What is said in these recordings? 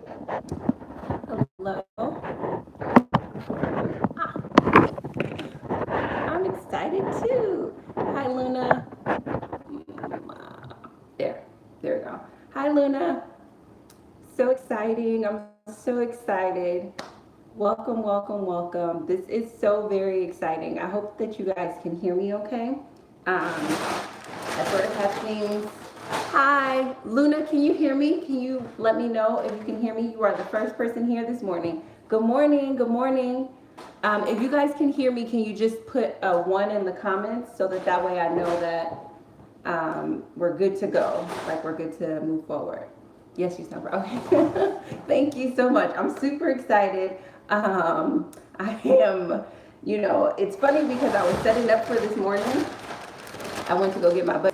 Hello. I'm excited too. Hi, Luna. There. There we go. Hi, Luna. So exciting. I'm so excited. Welcome, welcome, welcome. This is so very exciting. I hope that you guys can hear me okay. I sort of have things. Hi, Luna, can you hear me? Can you let me know if you can hear me? You are the first person here this morning. Good morning, good morning. If you guys can hear me, can you just put a one in the comments so that way I know that we're good to go, like we're good to move forward. Yes, you sound okay. Thank you so much. I'm super excited. I am, it's funny because I was setting up for this morning. I went to go get my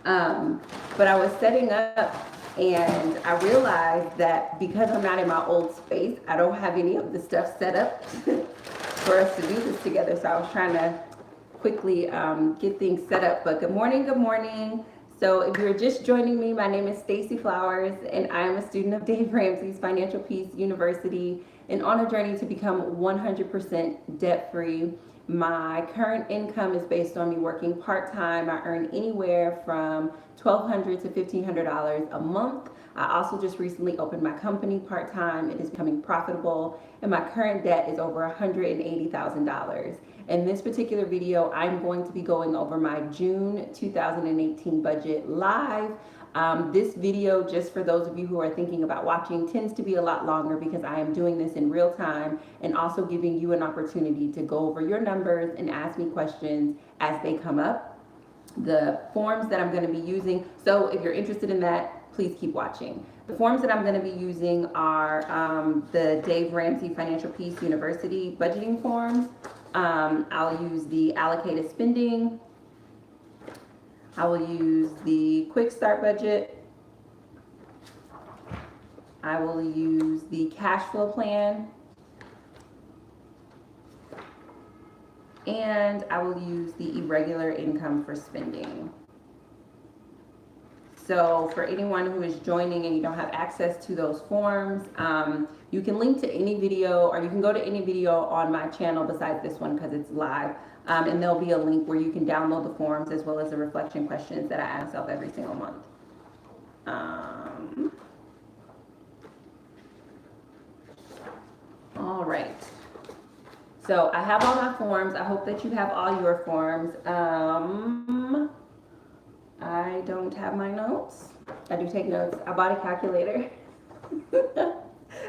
um, but I was setting up and I realized that because I'm not in my old space, I don't have any of the stuff set up for us to do this together. So I was trying to quickly get things set up. But good morning, good morning. So if you're just joining me, my name is Stacey Flowers, and I am a student of Dave Ramsey's Financial Peace University and on a journey to become 100% debt-free. My current income is based on me working part-time. I earn anywhere from $1,200 to $1,500 a month. I also just recently opened my company part-time. It is becoming profitable, and my current debt is over $180,000. In this particular video, I'm going to be going over my June 2018 budget live. This video, just for those of you who are thinking about watching, tends to be a lot longer because I am doing this in real time and also giving you an opportunity to go over your numbers and ask me questions as they come up. The forms that I'm going to be using, so if you're interested in that, please keep watching. The forms that I'm going to be using are the Dave Ramsey Financial Peace University budgeting forms. I'll use the allocated spending. I will use the quick start budget. I will use the cash flow plan. And I will use the irregular income for spending. So for anyone who is joining and you don't have access to those forms, you can link to any video, or you can go to any video on my channel besides this one because it's live. And there'll be a link where you can download the forms as well as the reflection questions that I ask myself every single month. All right. So I have all my forms. I hope that you have all your forms. I don't have my notes. I do take notes. I bought a calculator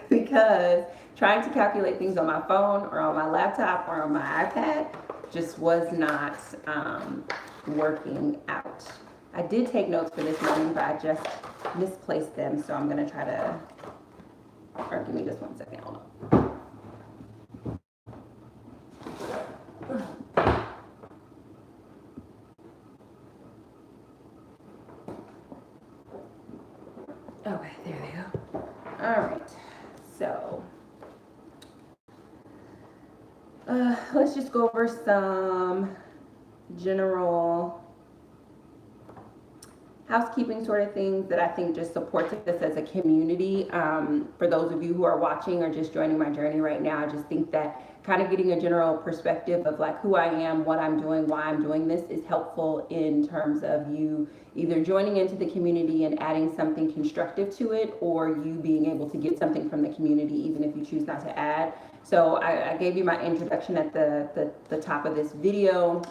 because trying to calculate things on my phone or on my laptop or on my iPad just was not working out. I did take notes for this morning, but I just misplaced them. So I'm going to try to, or give me just 1 second. Hold on. Okay, there we go. All right, so let's just go over some general housekeeping sort of things that I think just supports us as a community. For those of you who are watching or just joining my journey right now, I just think that kind of getting a general perspective of like who I am, what I'm doing, why I'm doing this is helpful in terms of you either joining into the community and adding something constructive to it, or you being able to get something from the community even if you choose not to add. So I gave you my introduction at the top of this video.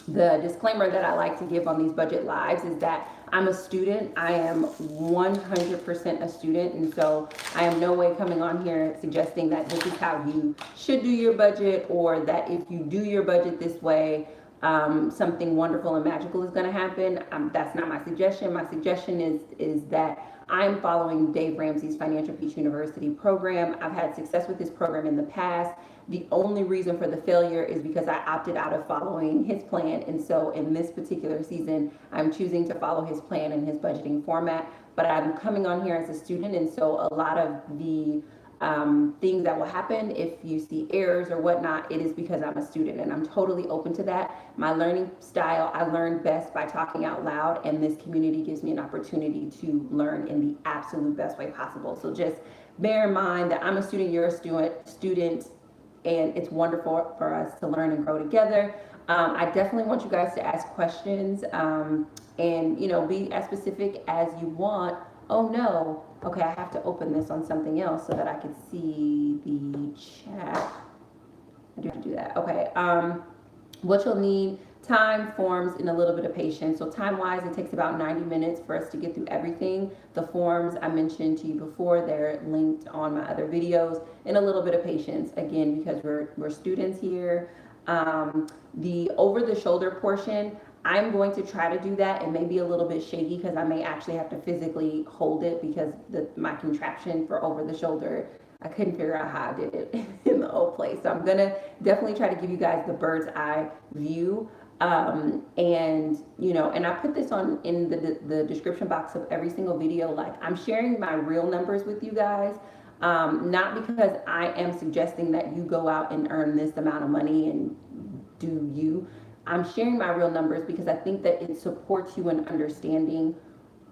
The disclaimer that I like to give on these budget lives is that I'm a student. I am 100% a student, and so I am no way coming on here suggesting that this is how you should do your budget, or that if you do your budget this way, something wonderful and magical is going to happen. That's not my suggestion. My suggestion is that I'm following Dave Ramsey's Financial Peace University program. I've had success with this program in the past. The only reason for the failure is because I opted out of following his plan. And so in this particular season, I'm choosing to follow his plan and his budgeting format. But I'm coming on here as a student. And so a lot of the things that will happen. If you see errors or whatnot, it is because I'm a student, and I'm totally open to that. My learning style, I learn best by talking out loud, and this community gives me an opportunity to learn in the absolute best way possible. So just bear in mind that I'm a student, you're a student, and it's wonderful for us to learn and grow together. I definitely want you guys to ask questions, and be as specific as you want. Oh no, okay, I have to open this on something else so that I can see the chat. I do have to do that. Okay. What you'll need: time, forms, and a little bit of patience. So time wise, it takes about 90 minutes for us to get through everything. The forms I mentioned to you before, they're linked on my other videos. And a little bit of patience, again, because we're students here. The over the shoulder portion, I'm going to try to do that. It may be a little bit shaky because I may actually have to physically hold it, because my contraption for over the shoulder, I couldn't figure out how I did it in the old place. So I'm gonna definitely try to give you guys the bird's eye view. And I put this on in the description box of every single video. Like, I'm sharing my real numbers with you guys. Not because I am suggesting that you go out and earn this amount of money and do you. I'm sharing my real numbers because I think that it supports you in understanding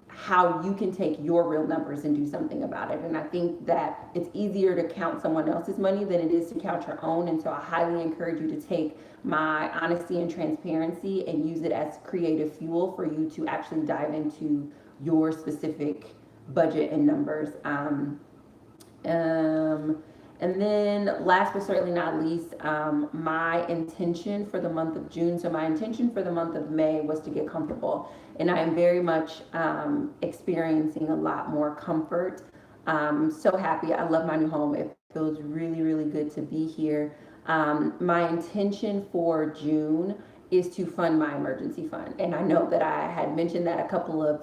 how you can take your real numbers and do something about it. And I think that it's easier to count someone else's money than it is to count your own. And so I highly encourage you to take my honesty and transparency and use it as creative fuel for you to actually dive into your specific budget and numbers. And then last but certainly not least, my intention for the month of June. So my intention for the month of May was to get comfortable. And I am very much experiencing a lot more comfort. So happy. I love my new home. It feels really, really good to be here. My intention for June is to fund my emergency fund. And I know that I had mentioned that a couple of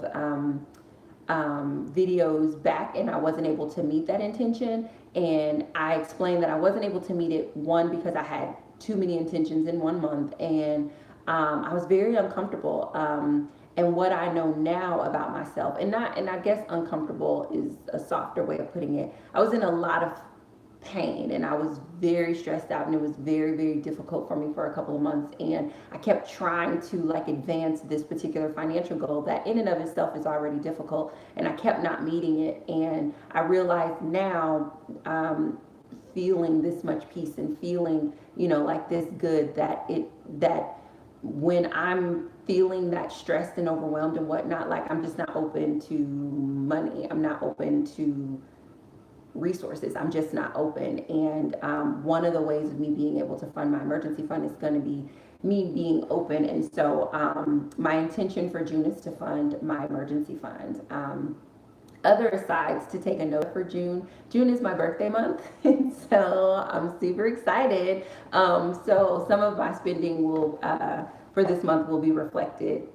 videos back, and I wasn't able to meet that intention. And I explained that I wasn't able to meet it, one, because I had too many intentions in 1 month, and I was very uncomfortable. And what I know now about myself, and I guess uncomfortable is a softer way of putting it. I was in a lot of pain, and I was very stressed out, and it was very, very difficult for me for a couple of months. And I kept trying to advance this particular financial goal that in and of itself is already difficult, and I kept not meeting it. And I realize now, feeling this much peace and feeling this good, that when I'm feeling that stressed and overwhelmed and whatnot, I'm just not open to money. I'm not open to resources. I'm just not open. And one of the ways of me being able to fund my emergency fund is going to be me being open. And so my intention for June is to fund my emergency fund. Other asides to take a note for June. June is my birthday month, and so I'm super excited. So some of my spending will for this month will be reflected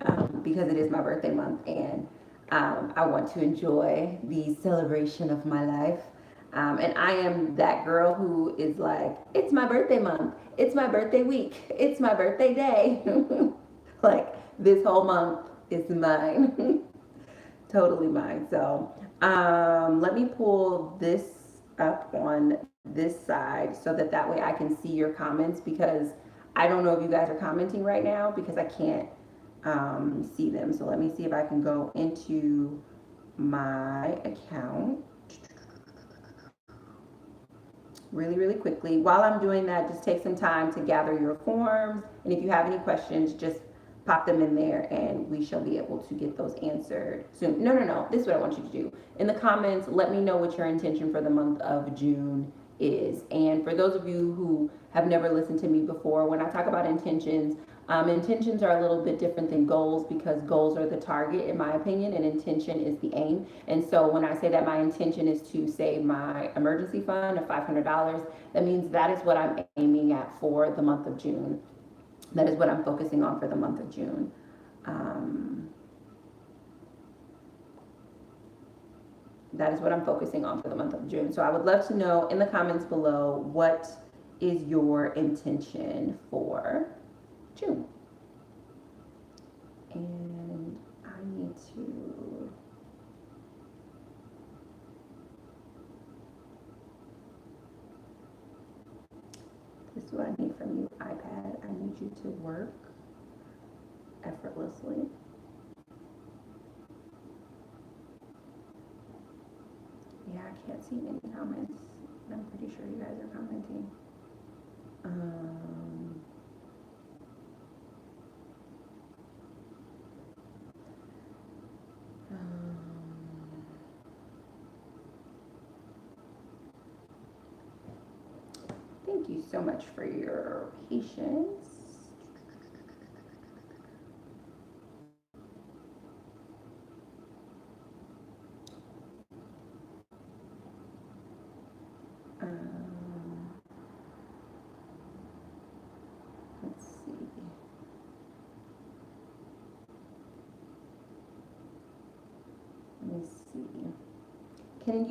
because it is my birthday month, and I want to enjoy the celebration of my life. And I am that girl who is like, it's my birthday month, it's my birthday week, it's my birthday day. This whole month is mine. Totally mine. So let me pull this up on this side so that way I can see your comments, because I don't know if you guys are commenting right now because I can't see them. So let me see if I can go into my account really, really quickly. While I'm doing that, just take some time to gather your forms. And if you have any questions, just pop them in there and we shall be able to get those answered soon. No. This is what I want you to do. In the comments, let me know what your intention for the month of June is. And for those of you who have never listened to me before, when I talk about intentions, intentions are a little bit different than goals, because goals are the target, in my opinion, and intention is the aim. And so when I say that my intention is to save my emergency fund of $500, that means that is what I'm aiming at for the month of June. That is what I'm focusing on for the month of June. That is what I'm focusing on for the month of June. So I would love to know in the comments below, what is your intention for June? And I need to is what I need from you, iPad. I need you to work effortlessly. Yeah, I can't see any comments. I'm pretty sure you guys are commenting. Um, thank you so much for your patience. Let's see. Let me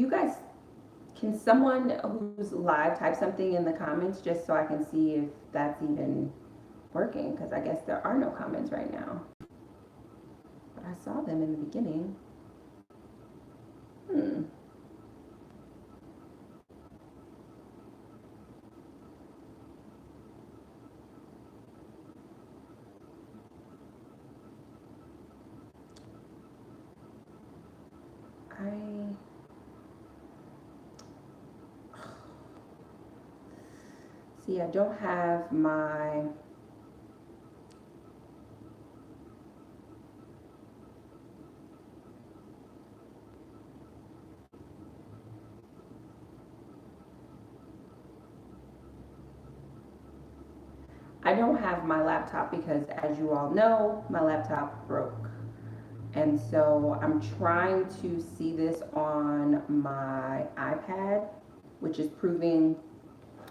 see. Can someone who's live type something in the comments just so I can see if that's even working? Because I guess there are no comments right now. But I saw them in the beginning. See, I don't have my laptop because, as you all know, my laptop broke. And so I'm trying to see this on my iPad, which is proving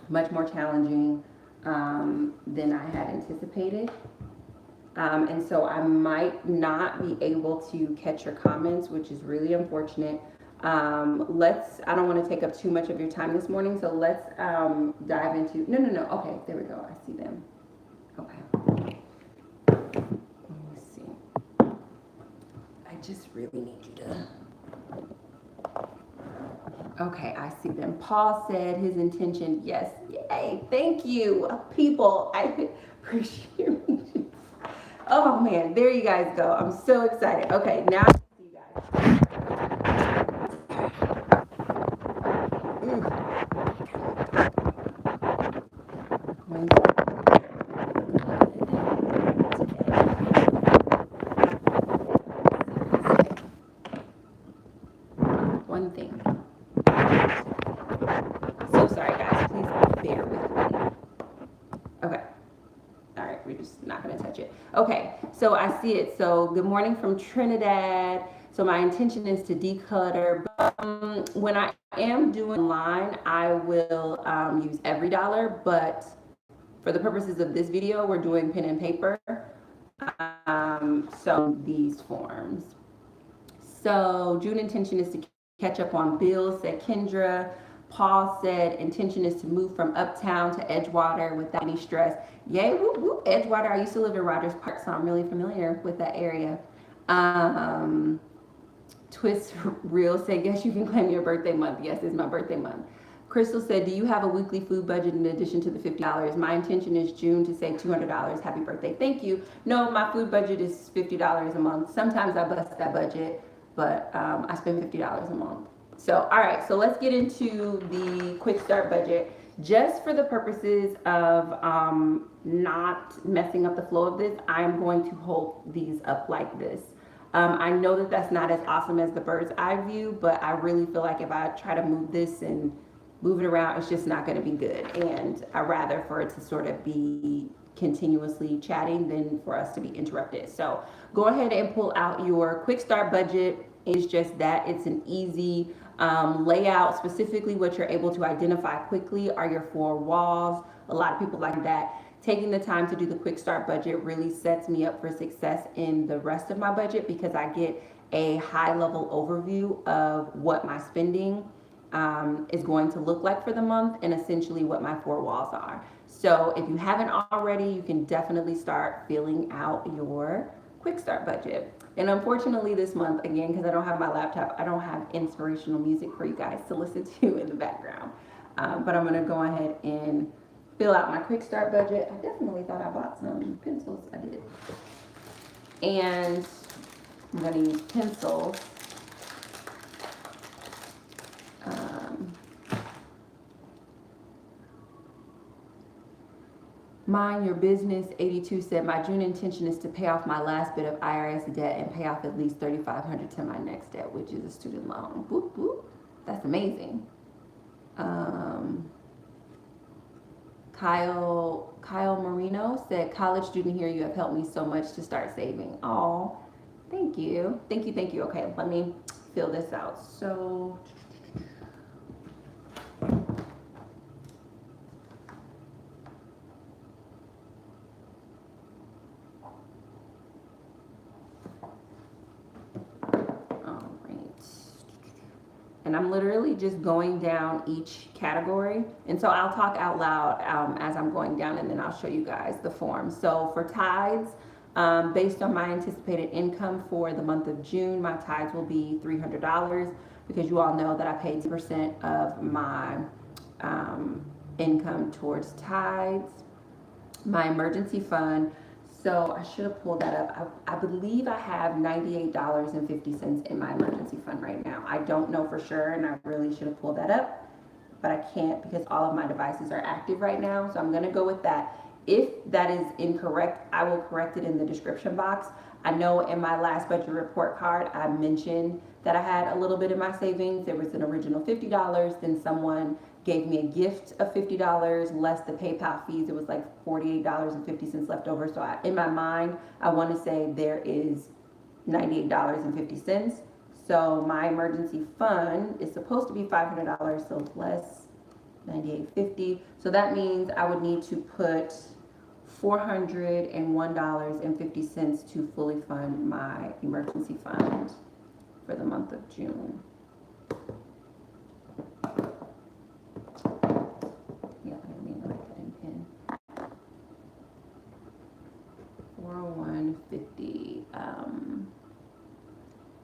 much more challenging than I had anticipated. And so I might not be able to catch your comments, which is really unfortunate. I don't want to take up too much of your time this morning, so let's dive into, no, okay, there we go, I see them. Okay. Let me see. I just really need you to. Okay, I see them. Paul said his intention, yes. Yay, thank you, people. I appreciate it. Oh man, there you guys go. I'm so excited. Okay, now I see you guys. One thing. So sorry guys, please bear with me. Okay. All right, we're just not going to touch it. Okay, so I see it. So good morning from Trinidad. So my intention is to declutter. But, when I am doing online, I will use EveryDollar. But for the purposes of this video, we're doing pen and paper. So these forms. So June intention is to catch up on bills, said Kendra. Paul said intention is to move from uptown to Edgewater without any stress. Yay, whoop, whoop, Edgewater. I used to live in Rogers Park, so I'm really familiar with that area. Twist Real said, yes, you can claim your birthday month. Yes, it's my birthday month. Crystal said, do you have a weekly food budget in addition to the $50? My intention is June to say $200. Happy birthday. Thank you. No, my food budget is $50 a month. Sometimes I bust that budget, but I spend $50 a month. So, all right, so let's get into the quick start budget. Just for the purposes of not messing up the flow of this, I'm going to hold these up like this. I know that that's not as awesome as the bird's eye view, but I really feel like if I try to move this and move it around, it's just not going to be good. And I'd rather for it to sort of be continuously chatting than for us to be interrupted. So go ahead and pull out your quick start budget. It's just that it's an easy layout. Specifically what you're able to identify quickly are your 4 walls. A lot of people like that. Taking the time to do the quick start budget really sets me up for success in the rest of my budget because I get a high level overview of what my spending is going to look like for the month and essentially what my 4 walls are. So if you haven't already, you can definitely start filling out your quick start budget. And unfortunately this month, again, because I don't have my laptop, I don't have inspirational music for you guys to listen to in the background. But I'm going to go ahead and fill out my quick start budget. I definitely thought I bought some pencils. I did. And I'm going to use pencils. Mind your business 82 said, my June intention is to pay off my last bit of IRS debt and pay off at least $3,500 to my next debt, which is a student loan. Whoop, whoop. That's amazing. Kyle Marino said, college student here, you have helped me so much to start saving. Oh, thank you. Thank you, thank you. Okay, let me fill this out. So, and I'm literally just going down each category. And so I'll talk out loud as I'm going down, and then I'll show you guys the form. So for tithes, based on my anticipated income for the month of June, my tithes will be $300 because you all know that I paid 10% of my income towards tithes. My emergency fund, so I should have pulled that up. I believe I have $98.50 in my emergency fund right now. I don't know for sure, and I really should have pulled that up, but I can't because all of my devices are active right now. So I'm going to go with that. If that is incorrect, I will correct it in the description box. I know in my last budget report card, I mentioned that I had a little bit in my savings. There was an original $50, then someone gave me a gift of $50 less the PayPal fees. It was like $48.50 left over. So in my mind, I want to say there is $98.50. So my emergency fund is supposed to be $500, so less $98.50. So that means I would need to put $401.50 to fully fund my emergency fund for the month of June. Yeah, I didn't mean to write that in pen. 401.50.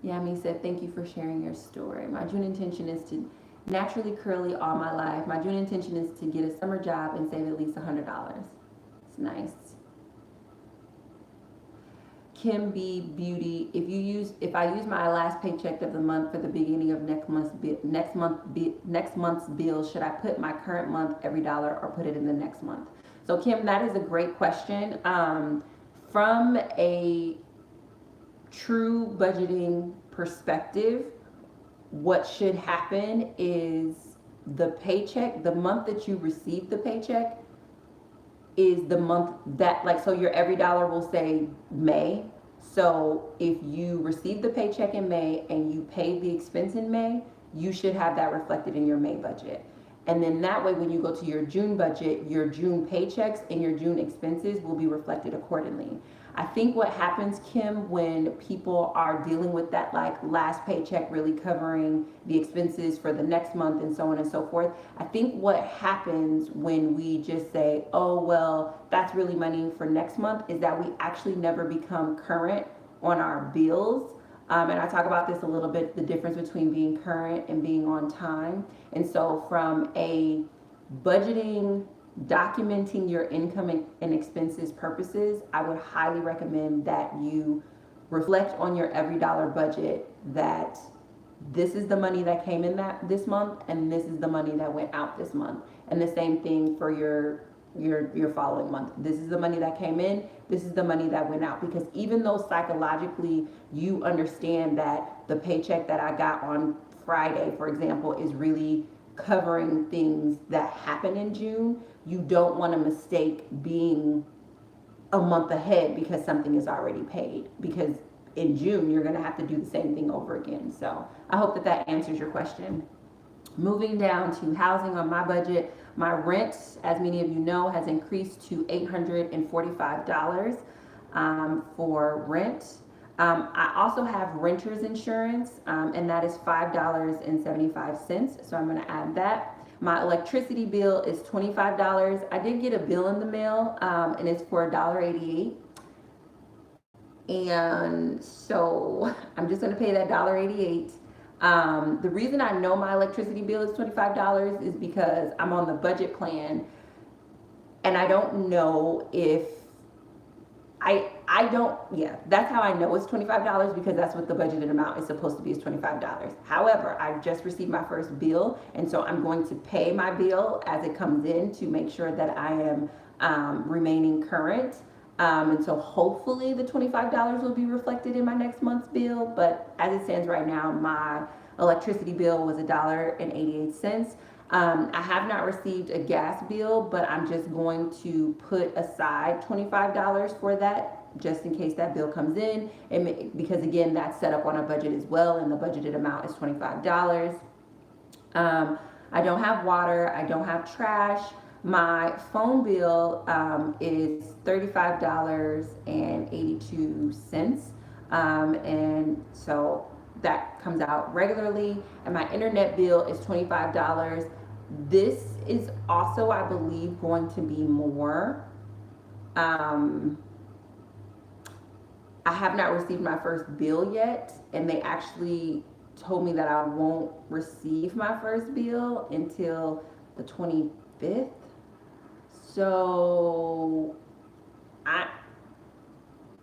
Yami said, thank you for sharing your story. My June intention is to naturally curly all my life. My June intention is to get a summer job and save at least $100. It's nice. Kim B Beauty, if I use my last paycheck of the month for the beginning of next month's bill, should I put my current month every dollar or put it in the next month? So Kim, that is a great question. From a true budgeting perspective, what should happen is the paycheck, the month that you receive the paycheck is the month that, like, so your every dollar will say May. So if you receive the paycheck in May and you paid the expense in May, you should have that reflected in your May budget. And then that way, when you go to your June budget, your June paychecks and your June expenses will be reflected accordingly. I think what happens, Kim, when people are dealing with that, like, last paycheck really covering the expenses for the next month and so on and so forth, I think what happens when we just say, oh, well, that's really money for next month, is that we actually never become current on our bills. And I talk about this a little bit, the difference between being current and being on time. And so from a budgeting, documenting your income and expenses purposes, I would highly recommend that you reflect on your every dollar budget, that this is the money that came in this month and this is the money that went out this month. And the same thing for your following month. This is the money that came in, this is the money that went out. Because even though psychologically you understand that the paycheck that I got on Friday, for example, is really covering things that happen in June, you don't want to mistake being a month ahead because something is already paid. Because in June, you're going to have to do the same thing over again. So I hope that that answers your question. Moving down to housing on my budget, my rent, as many of you know, has increased to $845 for rent. I also have renter's insurance, and that is $5.75. So I'm going to add that. My electricity bill is $25. I did get a bill in the mail, and it's for $1.88. And so I'm just going to pay that $1.88. The reason I know my electricity bill is $25 is because I'm on the budget plan. And I don't know if I don't, yeah, that's how I know it's $25 because that's what the budgeted amount is supposed to be, is $25. However, I just received my first bill, and so I'm going to pay my bill as it comes in to make sure that I am remaining current. And so hopefully the $25 will be reflected in my next month's bill. But as it stands right now, my electricity bill was $1.88. I have not received a gas bill, but I'm just going to put aside $25 for that just in case that bill comes in. And because again, that's set up on a budget as well, and the budgeted amount is $25. I don't have water, I don't have trash. My phone bill is $35.82. And so that comes out regularly. And my internet bill is $25. This is also, I believe, going to be more. I have not received my first bill yet, and they actually told me that I won't receive my first bill until the 25th. So I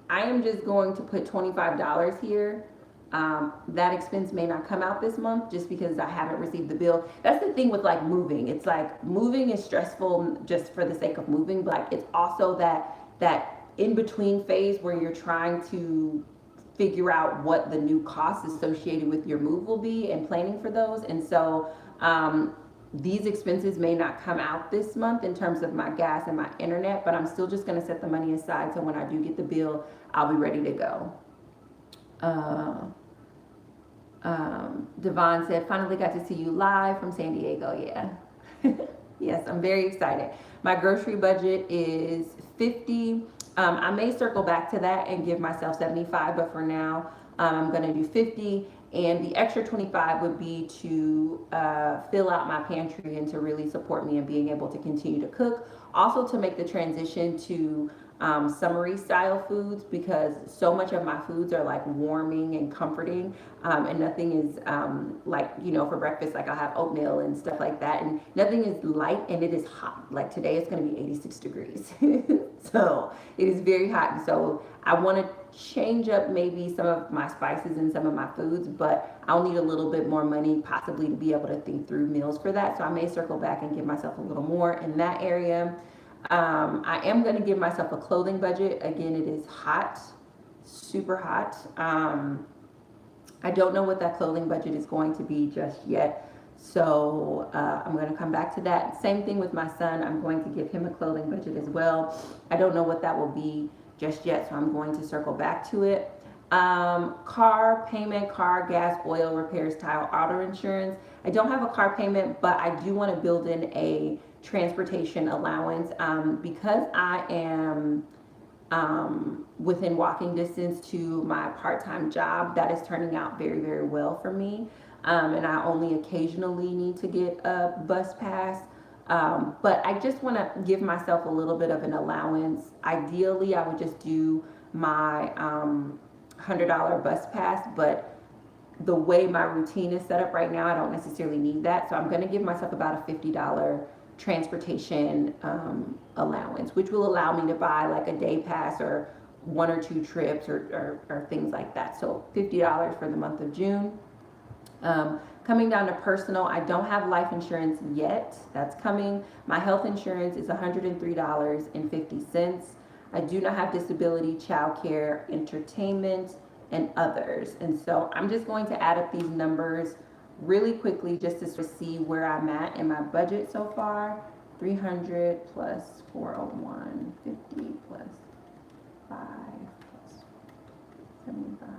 am just going to put $25 here. That expense may not come out this month just because I haven't received the bill. That's the thing with like moving. It's like moving is stressful just for the sake of moving, but like it's also that in between phase where you're trying to figure out what the new costs associated with your move will be and planning for those. And so these expenses may not come out this month in terms of my gas and my internet, but I'm still just going to set the money aside so when I do get the bill, I'll be ready to go. Devon said, finally got to see you live from San Diego. Yeah. Yes, I'm very excited. My grocery budget is 50. I may circle back to that and give myself 75, but for now, I'm going to do 50. And the extra 25 would be to fill out my pantry and to really support me in being able to continue to cook. Also to make the transition to summery style foods, because so much of my foods are like warming and comforting, and nothing is like, you know, for breakfast, like I'll have oatmeal and stuff like that, and nothing is light and it is hot. Like today it's going to be 86 degrees. So it is very hot, and so I want to change up maybe some of my spices and some of my foods, but I'll need a little bit more money possibly to be able to think through meals for that. So I may circle back and give myself a little more in that area. I am going to give myself a clothing budget. Again, it is hot, super hot. I don't know what that clothing budget is going to be just yet. So I'm going to come back to that. Same thing with my son. I'm going to give him a clothing budget as well. I don't know what that will be just yet, so I'm going to circle back to it. Car payment, car, gas, oil, repairs, tile, auto insurance. I don't have a car payment, but I do want to build in a transportation allowance because I am within walking distance to my part-time job. That is turning out very, very well for me, and I only occasionally need to get a bus pass, but I just want to give myself a little bit of an allowance. Ideally, I would just do my $100 bus pass, but the way my routine is set up right now, I don't necessarily need that, so I'm going to give myself about a $50 transportation allowance, which will allow me to buy like a day pass or 1 or 2 trips or things like that. So $50 for the month of June. Coming down to personal, I don't have life insurance yet. That's coming. My health insurance is $103.50. I do not have disability, childcare, entertainment, and others. And so I'm just going to add up these numbers really quickly just to see where I'm at in my budget so far. 300 plus 401, 50 plus 5 plus 75.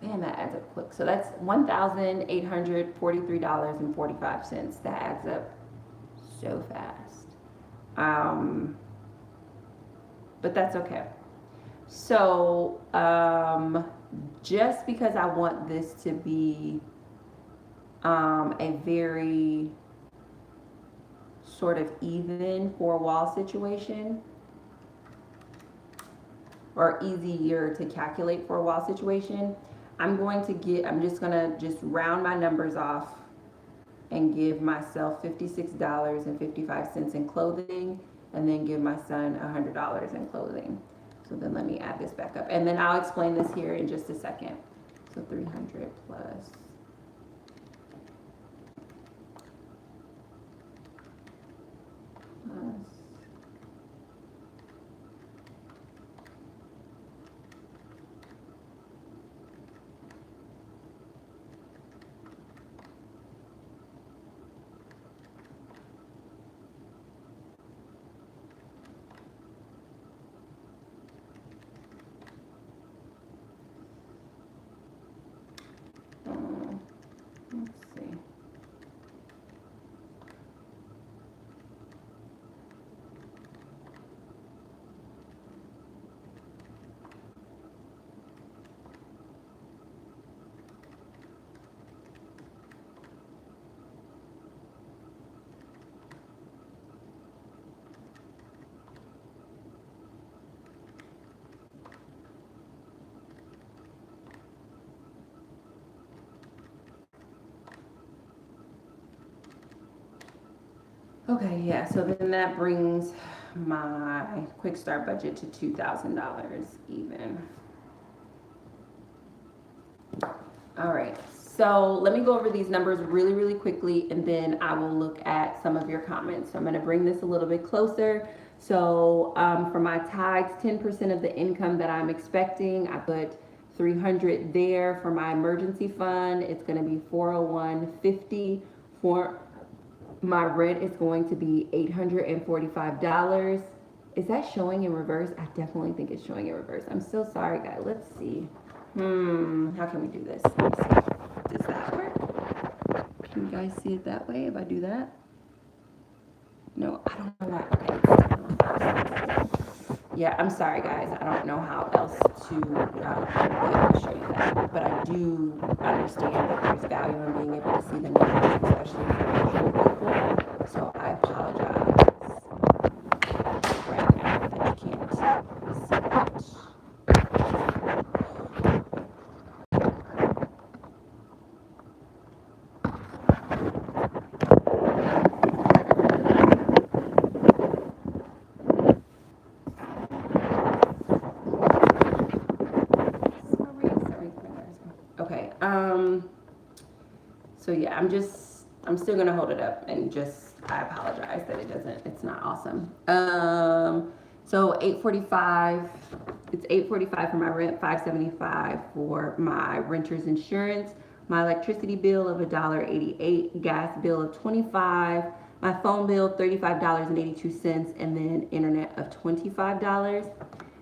Man, that adds up quick. So that's $1,843.45. That adds up so fast. But that's okay. So just because I want this to be a very sort of even four-wall situation, or easier to calculate four-wall situation, I'm just gonna round my numbers off and give myself $56.55 in clothing, and then give my son $100 in clothing. So then let me add this back up, and then I'll explain this here in just a second. So 300 plus let's see. Okay, yeah, so then that brings my quick start budget to $2,000 even. All right, so let me go over these numbers really, really quickly, and then I will look at some of your comments. So I'm gonna bring this a little bit closer. So for my tithes, 10% of the income that I'm expecting, I put 300 there. For my emergency fund, it's gonna be 401.50. For my rent is going to be $845. Is that showing in reverse? I definitely think it's showing in reverse. I'm so sorry, guys. Let's see. How can we do this? Let me see. Does that work? Can you guys see it that way if I do that? No, I don't know why. Okay. Yeah, I'm sorry, guys. I don't know how else to show you that. But I do understand that there's value in being able to see the numbers, especially for visual people. So I apologize right now that you can't see it. Okay, so yeah, I'm still gonna hold it up and I apologize that it's not awesome. So 845, it's 845 for my rent, 575 for my renter's insurance, my electricity bill of $1.88, gas bill of 25, my phone bill $35.82, and then internet of $25.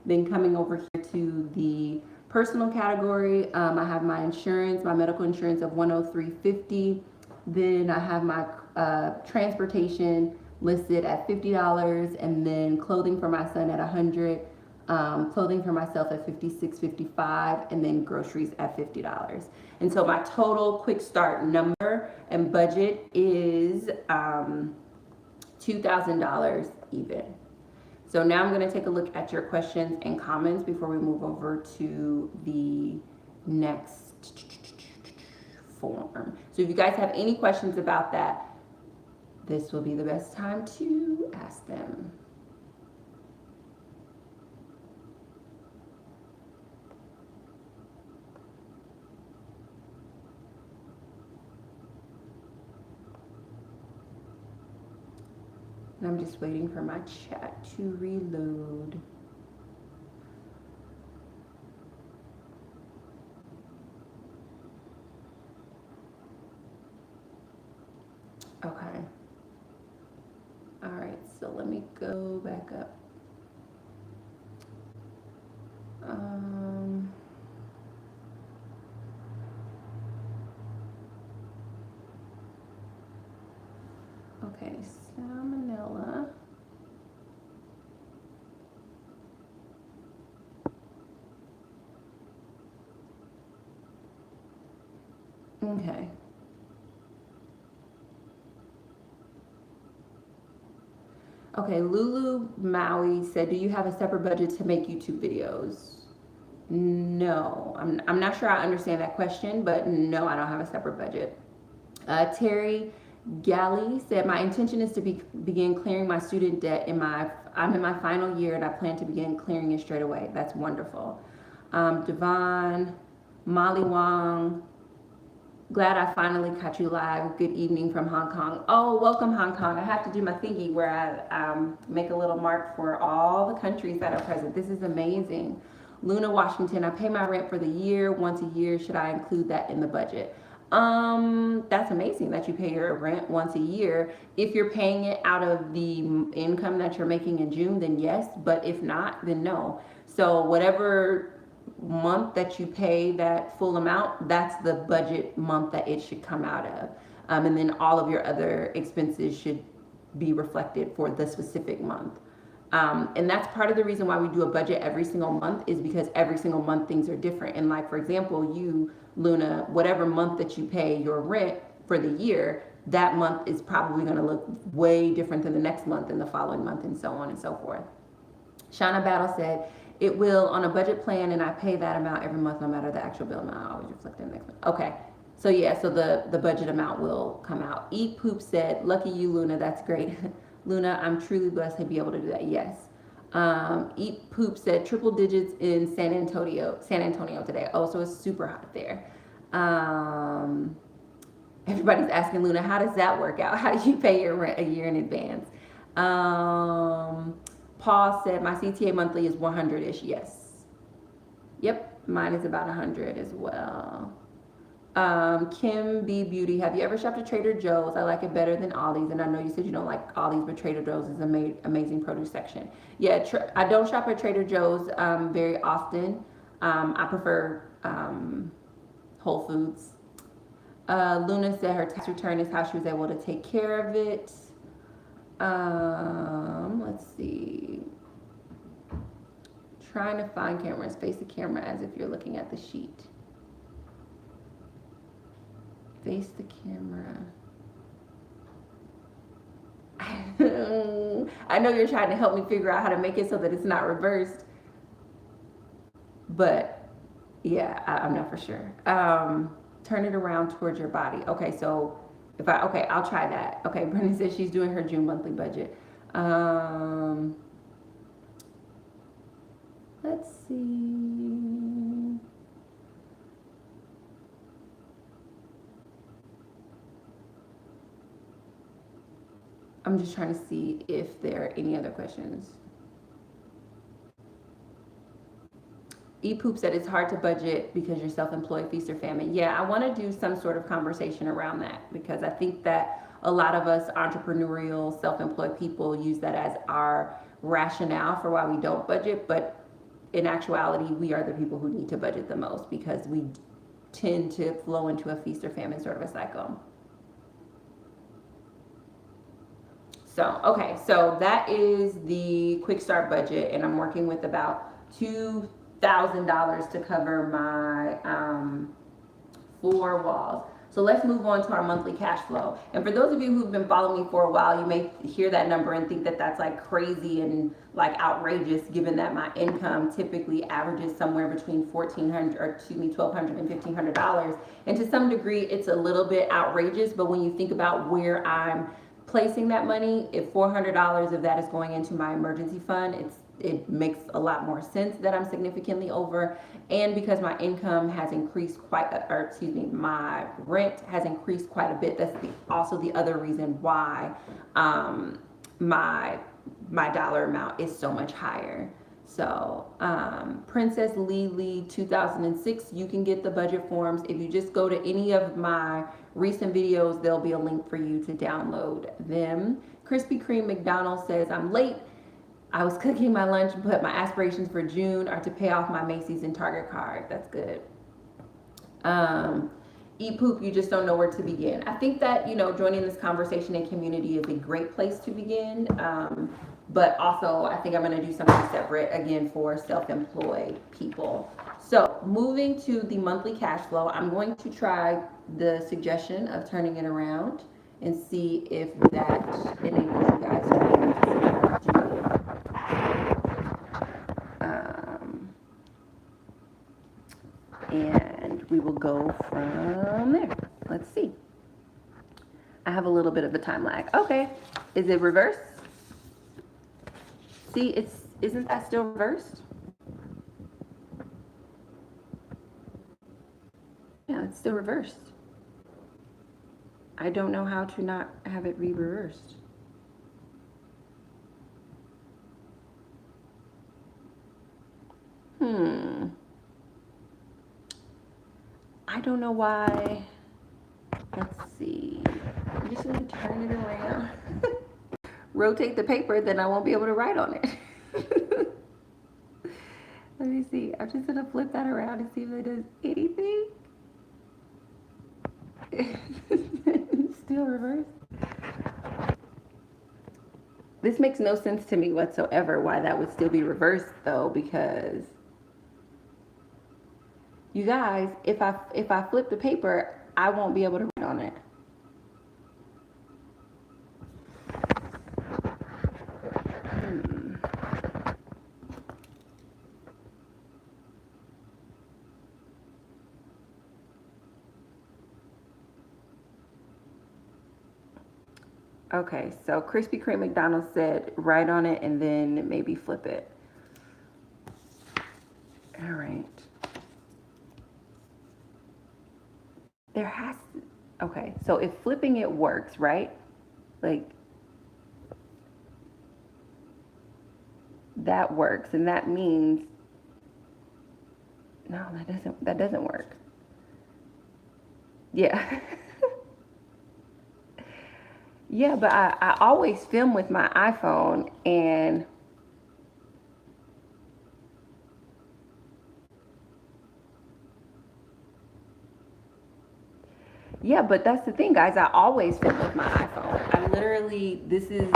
Then coming over here to the personal category, I have my insurance, my medical insurance of $103.50. Then I have my transportation listed at $50, and then clothing for my son at $100, clothing for myself at $56.55, and then groceries at $50. And so my total quick start number and budget is $2,000 even. So now I'm going to take a look at your questions and comments before we move over to the next form. So if you guys have any questions about that, this will be the best time to ask them. And I'm just waiting for my chat to reload. Okay. All right, so let me go back up. Okay, salmonella. Okay. Okay, Lulu Maui said, do you have a separate budget to make YouTube videos? No, I'm not sure I understand that question, but no, I don't have a separate budget. Terry Galley said, my intention is to begin clearing my student debt I'm in my final year and I plan to begin clearing it straight away. That's wonderful. Devon, Molly Wong, glad I finally caught you live. Good evening from Hong Kong. Oh, welcome Hong Kong. I have to do my thingy where I make a little mark for all the countries that are present. This is amazing. Luna Washington, I pay my rent for the year, once a year. Should I include that in the budget? That's amazing that you pay your rent once a year. If you're paying it out of the income that you're making in June, then yes, but if not, then no. So whatever month that you pay that full amount, that's the budget month that it should come out of. And then all of your other expenses should be reflected for the specific month. And that's part of the reason why we do a budget every single month, is because every single month things are different. And like, for example, you, Luna, whatever month that you pay your rent for the year, that month is probably going to look way different than the next month and the following month and so on and so forth. Shauna Battle said, it will on a budget plan, and I pay that amount every month no matter the actual bill amount. I always reflect in the next month. Okay. So yeah, so the budget amount will come out. Eat Poop said, lucky you, Luna, that's great. Luna, I'm truly blessed to be able to do that. Yes. Eat Poop said triple digits in San Antonio today. Oh, so it's super hot there. Everybody's asking Luna, how does that work out? How do you pay your rent a year in advance? Paul said my CTA monthly is 100-ish. Yes. Yep, mine is about 100 as well. Kim B Beauty, have you ever shopped at Trader Joe's? I like it better than Ollie's, and I know you said you don't like Ollie's, but Trader Joe's is an amazing produce section. Yeah, I don't shop at Trader Joe's very often. I prefer Whole Foods. Luna said her tax return is how she was able to take care of it. Let's see. Trying to find cameras. Face the camera as if you're looking at the sheet. Face the camera. I know you're trying to help me figure out how to make it so that it's not reversed. But yeah, I'm not for sure. Turn it around towards your body. Okay, so I'll try that. Okay, Brenda says she's doing her June monthly budget. Let's see. I'm just trying to see if there are any other questions. E-Poop said it's hard to budget because you're self-employed, feast or famine. Yeah, I want to do some sort of conversation around that, because I think that a lot of us entrepreneurial, self-employed people use that as our rationale for why we don't budget. But in actuality, we are the people who need to budget the most, because we tend to flow into a feast or famine sort of a cycle. So, okay, so that is the quick start budget, and I'm working with about $2,000 to cover my 4 walls. So let's move on to our monthly cash flow. And for those of you who've been following me for a while, you may hear that number and think that that's like crazy and like outrageous, given that my income typically averages somewhere between $1,200 and $1,500. And to some degree, it's a little bit outrageous, but when you think about where I'm placing that money, if $400 of that is going into my emergency fund, it makes a lot more sense that I'm significantly over. And because my income has increased my rent has increased quite a bit, that's also the other reason why my dollar amount is so much higher. So Princess Lily 2006, you can get the budget forms. If you just go to any of my recent videos, there'll be a link for you to download them. Krispy Kreme McDonald says, I'm late. I was cooking my lunch, but my aspirations for June are to pay off my Macy's and Target card. That's good. Eat Poop, you just don't know where to begin. I think that, joining this conversation and community is a great place to begin. But also, I think I'm going to do something separate, again, for self-employed people. So moving to the monthly cash flow, I'm going to try the suggestion of turning it around. and see if that enables you guys to make a decision. And we will go from there. Let's see. I have a little bit of a time lag. Okay, is it reversed? See, isn't that still reversed? Yeah, it's still reversed. I don't know how to not have it re-reversed. I don't know why. Let's see. I'm just going to turn it around. Rotate the paper, then I won't be able to write on it. Let me see. I'm just going to flip that around and see if it does anything. Still reversed. This makes no sense to me whatsoever why that would still be reversed though, because you guys, if I flip the paper, I won't be able to write on it. Okay, so Krispy Kreme McDonald's said write on it and then maybe flip it. All right. There has to, okay, so if flipping it works, right? Like that works, and that means no, that doesn't work. Yeah. Yeah, but I always film with my iPhone, and yeah, but that's the thing, guys. I always film with my iPhone. I literally, this is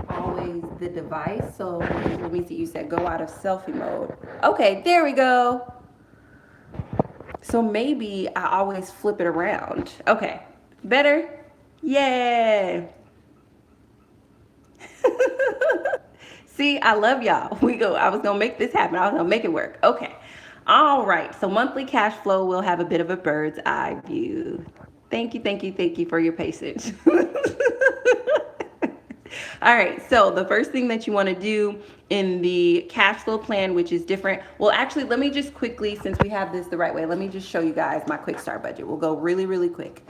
always the device. So let me see. You said go out of selfie mode. Okay, there we go. So maybe I always flip it around. Okay, better? Yay! See, I love y'all. I was gonna make this happen. I was gonna make it work. Okay. All right. So monthly cash flow will have a bit of a bird's eye view. Thank you, thank you, thank you for your patience. All right, so the first thing that you want to do in the cash flow plan, which is different. Well, actually, let me just quickly, since we have this the right way, let me just show you guys my quick start budget. We'll go really, really quick.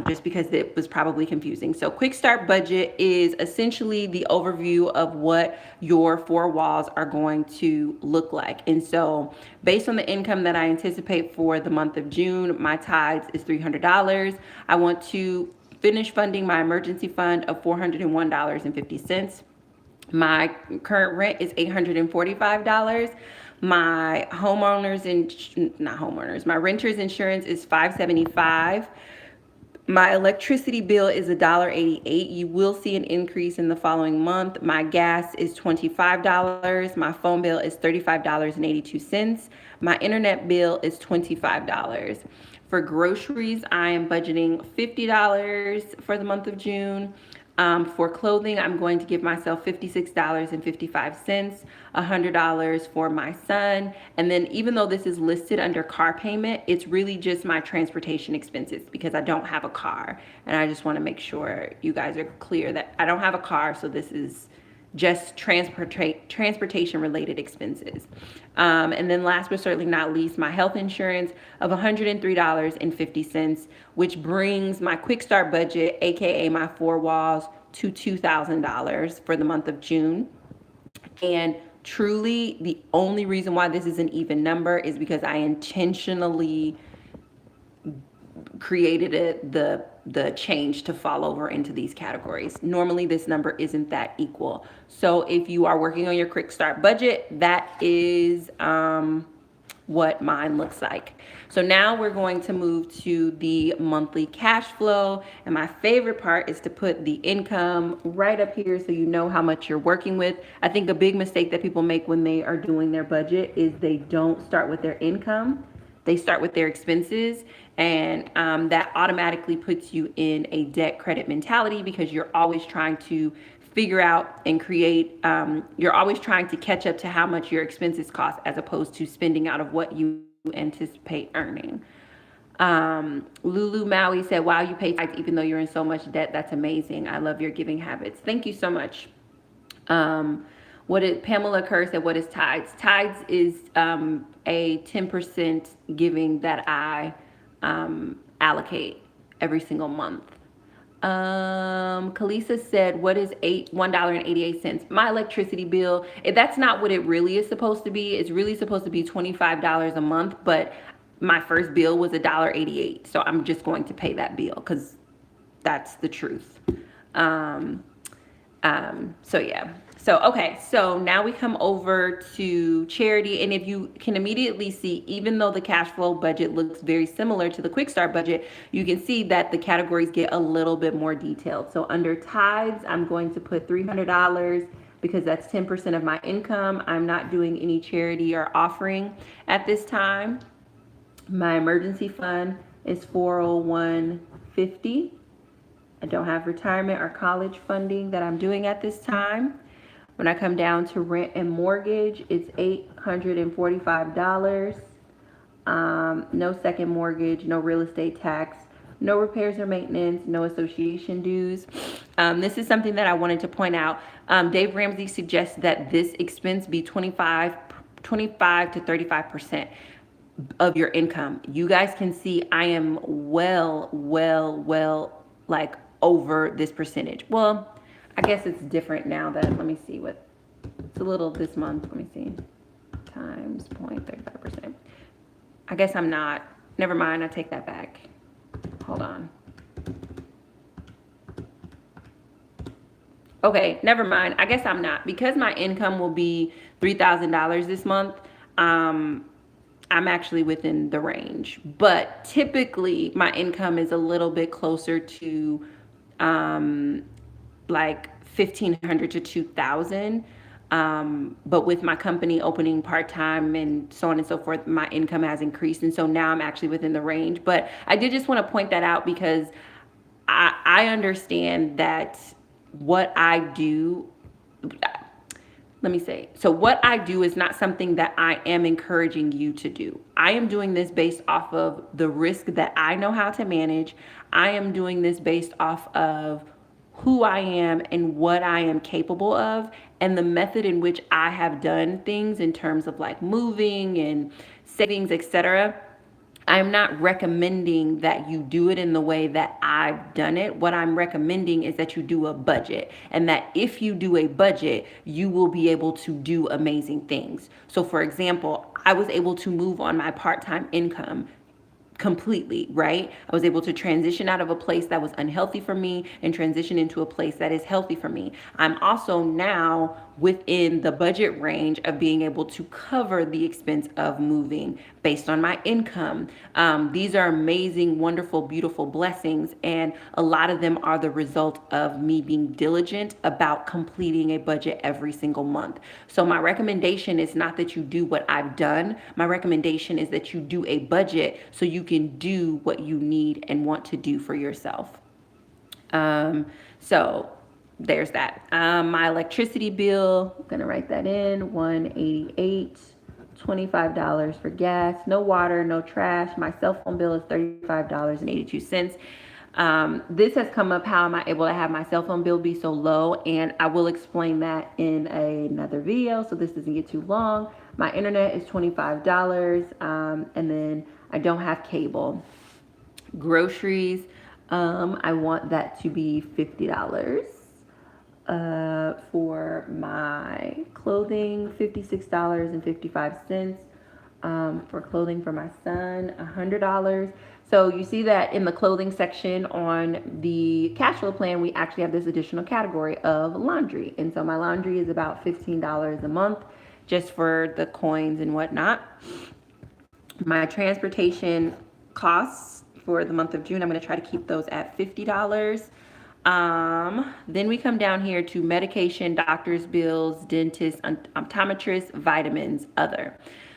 Just because it was probably confusing. So quick start budget is essentially the overview of what your four walls are going to look like. And so based on the income that I anticipate for the month of June, my tithes is $300. I want to finish funding my emergency fund of $401.50. My current rent is $845. My my renter's insurance is $575. My electricity bill is $1.88. You will see an increase in the following month. My gas is $25. My phone bill is $35.82. My internet bill is $25. For groceries, I am budgeting $50 for the month of June. For clothing, I'm going to give myself $56.55, $100 for my son. And then even though this is listed under car payment, it's really just my transportation expenses because I don't have a car. And I just want to make sure you guys are clear that I don't have a car. So this is just transportation related expenses. And then last but certainly not least, my health insurance of $103.50, which brings my quick start budget, AKA my four walls, to $2,000 for the month of June. And truly the only reason why this is an even number is because I intentionally created the change to fall over into these categories. Normally this number isn't that equal. So if you are working on your quick start budget, that is what mine looks like. So now we're going to move to the monthly cash flow. And my favorite part is to put the income right up here so you know how much you're working with. I think a big mistake that people make when they are doing their budget is they don't start with their income. they start with their expenses, and that automatically puts you in a debt credit mentality because you're always trying to figure out and create, you're always trying to catch up to how much your expenses cost as opposed to spending out of what you anticipate earning. Lulu Maui said, wow, you pay tithes even though you're in so much debt. That's amazing. I love your giving habits. Thank you so much. What is Pamela Kerr said, what is tithes? Tithes is a 10% giving that I allocate every single month. Kalisa said, what is $1.88? My electricity bill. That's not what it really is supposed to be. It's really supposed to be $25 a month, but my first bill was $1.88. So I'm just going to pay that bill because that's the truth. So yeah. So, okay. So now we come over to charity. And if you can immediately see, even though the cash flow budget looks very similar to the Quick Start budget, you can see that the categories get a little bit more detailed. So under tithes, I'm going to put $300 because that's 10% of my income. I'm not doing any charity or offering at this time. My emergency fund is $401.50. I don't have retirement or college funding that I'm doing at this time. When I come down to rent and mortgage, it's $845. No second mortgage, no real estate tax, no repairs or maintenance, no association dues. This is something that I wanted to point out. Dave Ramsey suggests that this expense be 25 to 35% of your income. You guys can see I am well, like over this percentage. Well, I guess it's different now that, let me see what, it's a little this month, let me see, times 0.35%. I guess I'm not, never mind, I take that back. Hold on. Okay, never mind, I guess I'm not. Because my income will be $3,000 this month, I'm actually within the range. But typically my income is a little bit closer to like 1,500 to 2,000. But with my company opening part-time and so on and so forth, my income has increased. And so now I'm actually within the range. But I did just want to point that out because I understand that what I do, let me say, so what I do is not something that I am encouraging you to do. I am doing this based off of the risk that I know how to manage. I am doing this based off of who I am and what I am capable of and the method in which I have done things in terms of like moving and savings, etc. I'm not recommending that you do it in the way that I've done it. What I'm recommending is that you do a budget, and that if you do a budget, you will be able to do amazing things. So for example, I was able to move on my part-time income completely, right? I was able to transition out of a place that was unhealthy for me and transition into a place that is healthy for me. I'm also now within the budget range of being able to cover the expense of moving based on my income. These are amazing, wonderful, beautiful blessings, and a lot of them are the result of me being diligent about completing a budget every single month. So my recommendation is not that you do what I've done. My recommendation is that you do a budget so you can do what you need and want to do for yourself. So there's that. My electricity bill, I'm gonna write that in, $188, $25 for gas, no water, no trash. My cell phone bill is $35.82. This has come up, how am I able to have my cell phone bill be so low? And I will explain that in another video, so this doesn't get too long. My internet is $25, and then I don't have cable. Groceries, I want that to be $50. For my clothing, $56.55. For clothing for my son, $100. So you see that in the clothing section on the cash flow plan, we actually have this additional category of laundry. And so my laundry is about $15 a month just for the coins and whatnot. My transportation costs for the month of June, I'm going to try to keep those at $50. Then we come down here to medication, doctor's bills, dentist, optometrist, vitamins, other.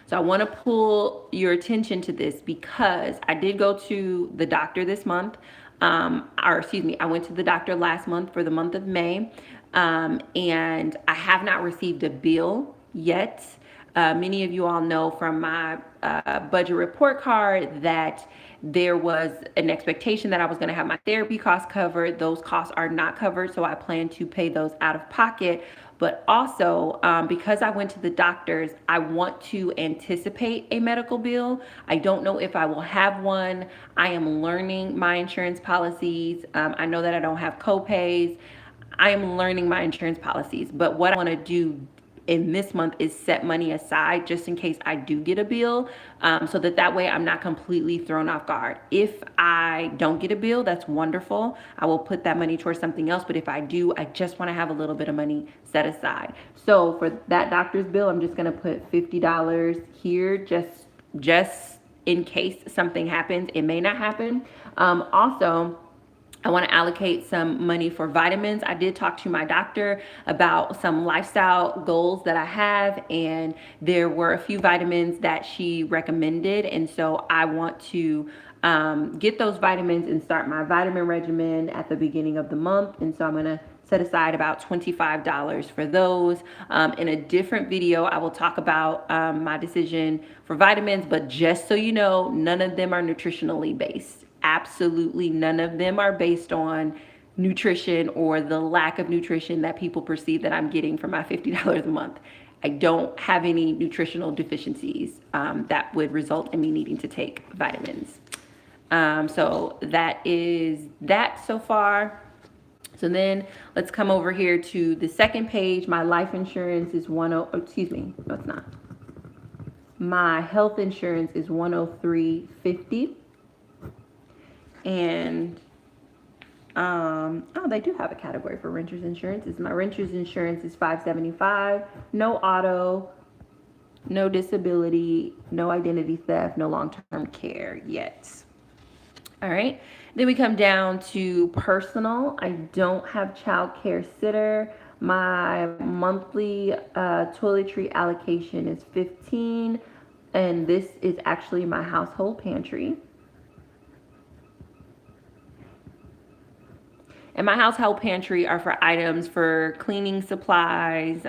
So I want to pull your attention to this because I did go to the doctor this month. Or excuse me, I went to the doctor last month for the month of May. And I have not received a bill yet. Many of you all know from my budget report card that there was an expectation that I was going to have my therapy costs covered. Those costs are not covered, so I plan to pay those out of pocket. But also, because I went to the doctors, I want to anticipate a medical bill. I don't know if I will have one. I am learning my insurance policies. I know that I don't have co-pays. I am learning my insurance policies. But what I want to do in this month is set money aside just in case I do get a bill, so that way I'm not completely thrown off guard. If I don't get a bill, that's wonderful. I will put that money towards something else. But if I do, I just want to have a little bit of money set aside. So for that doctor's bill, I'm just going to put $50 here just in case something happens. It may not happen. Also, I want to allocate some money for vitamins. I did talk to my doctor about some lifestyle goals that I have, and there were a few vitamins that she recommended. And so I want to get those vitamins and start my vitamin regimen at the beginning of the month. And so I'm going to set aside about $25 for those. In a different video, I will talk about my decision for vitamins, but just so you know, none of them are nutritionally based. Absolutely none of them are based on nutrition or the lack of nutrition that people perceive that I'm getting for my $50 a month. I don't have any nutritional deficiencies that would result in me needing to take vitamins. So that is that so far. So then let's come over here to the second page. My life insurance is excuse me, no it's not. My health insurance is $103.50. And they do have a category for renter's insurance. My renter's insurance is $575. No auto, no disability, no identity theft, no long-term care yet. All right. Then we come down to personal. I don't have child care sitter. My monthly toiletry allocation is $15, and this is actually my household pantry. And my household pantry are for items for cleaning supplies,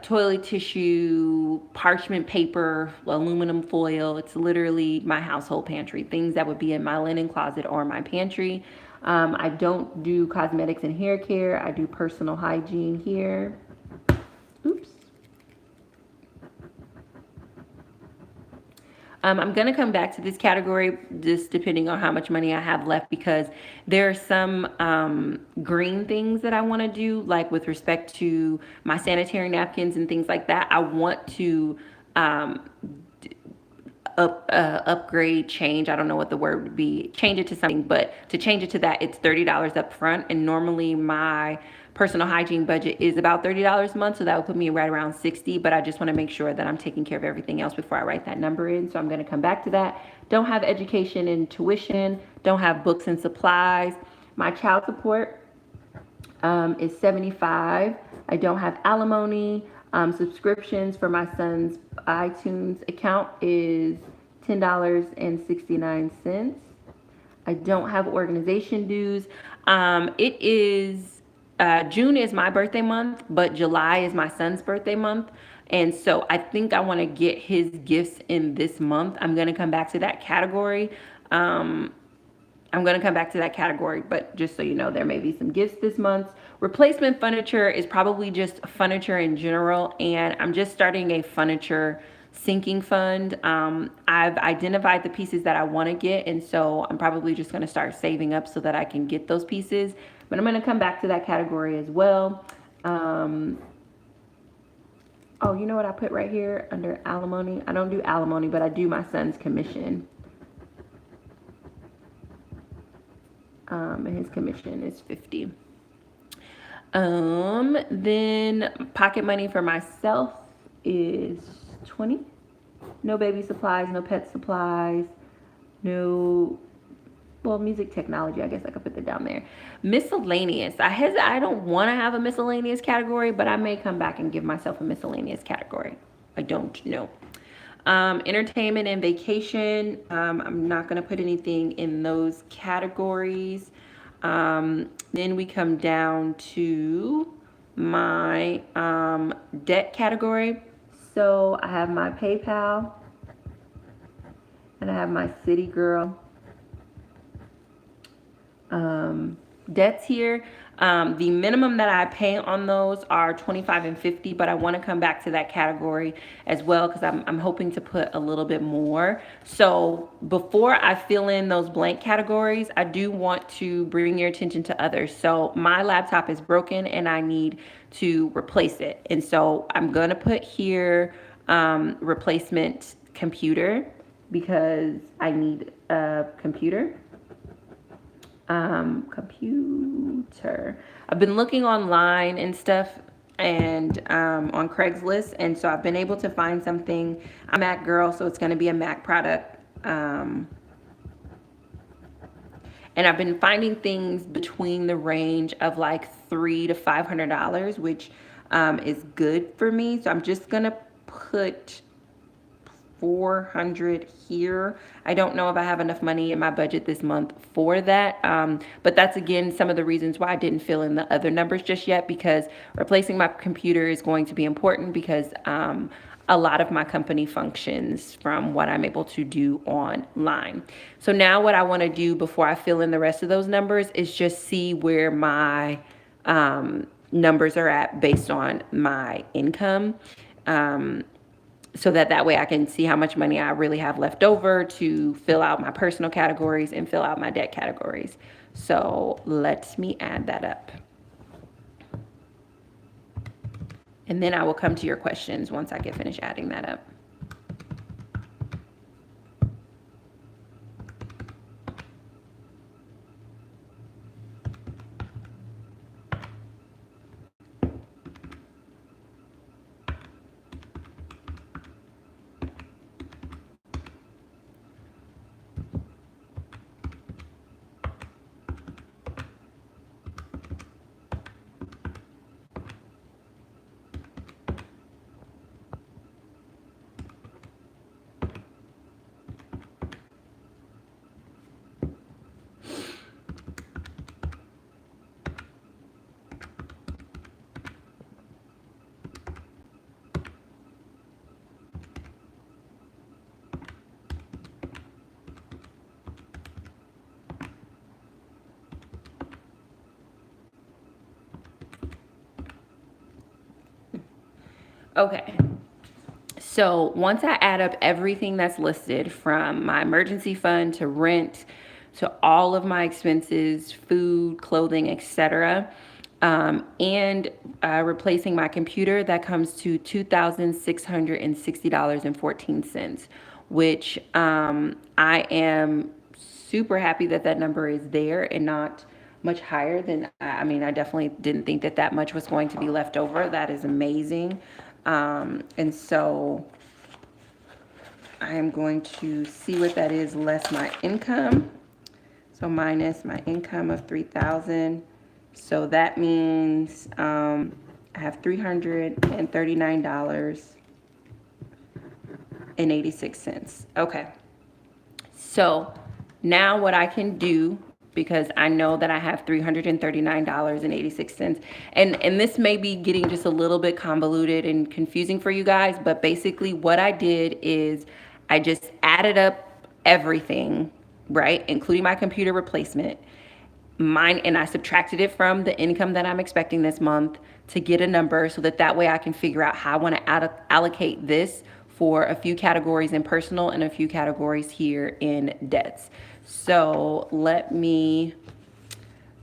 toilet tissue, parchment paper, aluminum foil. It's literally my household pantry, things that would be in my linen closet or my pantry. I don't do cosmetics and hair care. I do personal hygiene here. Oops. I'm going to come back to this category just depending on how much money I have left, because there are some green things that I want to do, like with respect to my sanitary napkins and things like that. I want to upgrade, change, I don't know what the word would be, change it to something, but to change it to that, it's $30 up front. And normally my personal hygiene budget is about $30 a month, so that would put me right around $60, but I just want to make sure that I'm taking care of everything else before I write that number in. So I'm going to come back to that. Don't have education and tuition, don't have books and supplies. My child support is $75. I don't have alimony. Subscriptions for my son's iTunes account is $10.69. I don't have organization dues. It is June is my birthday month, but July is my son's birthday month. And so I think I want to get his gifts in this month. I'm going to come back to that category. But just so you know, there may be some gifts this month. Replacement furniture is probably just furniture in general. And I'm just starting a furniture sinking fund. I've identified the pieces that I want to get. And so I'm probably just going to start saving up so that I can get those pieces. But I'm going to come back to that category as well. Oh, you know what I put right here under alimony? I don't do alimony, but I do my son's commission. And his commission is $50. Then pocket money for myself is $20. No baby supplies, no pet supplies, no... well, music technology, I guess I could put that down there. Miscellaneous. I don't want to have a miscellaneous category, but I may come back and give myself a miscellaneous category. I don't know. Entertainment and vacation. I'm not going to put anything in those categories. Then we come down to my debt category. So I have my PayPal and I have my City Girl debts here. The minimum that I pay on those are 25 and 50, but I want to come back to that category as well because I'm hoping to put a little bit more. So before I fill in those blank categories, I do want to bring your attention to others. So my laptop is broken and I need to replace it. And so I'm going to put here replacement computer because I need a computer. Computer. I've been looking online and stuff and on Craigslist, and so I've been able to find something. I'm a Mac girl, so it's going to be a Mac product. And I've been finding things between the range of like $300 to $500, which is good for me. So I'm just gonna put 400 here. I don't know if I have enough money in my budget this month for that. But that's again some of the reasons why I didn't fill in the other numbers just yet, because replacing my computer is going to be important because a lot of my company functions from what I'm able to do online. So now what I want to do before I fill in the rest of those numbers is just see where my numbers are at based on my income. So that way I can see how much money I really have left over to fill out my personal categories and fill out my debt categories. So let me add that up. And then I will come to your questions once I get finished adding that up. Okay. So once I add up everything that's listed from my emergency fund to rent to all of my expenses, food, clothing, etc., and replacing my computer, that comes to $2,660.14, which I am super happy that that number is there and not much higher than, I mean, I definitely didn't think that that much was going to be left over. That is amazing. And so I am going to see what that is less my income. So minus my income of 3,000. So that means I have $339.86. Okay. So now what I can do, because I know that I have $339.86. And this may be getting just a little bit convoluted and confusing for you guys, but basically what I did is I just added up everything, right? Including my computer replacement, mine, and I subtracted it from the income that I'm expecting this month to get a number so that way I can figure out how I want to allocate this for a few categories in personal and a few categories here in debts. So let me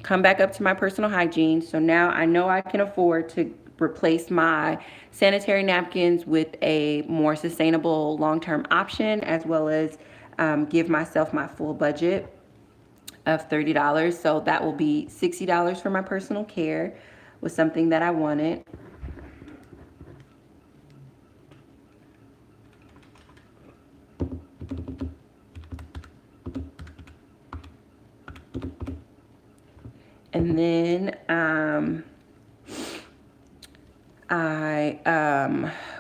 come back up to my personal hygiene. So now I know I can afford to replace my sanitary napkins with a more sustainable long-term option, as well as give myself my full budget of $30. So that will be $60 for my personal care with something that I wanted. And then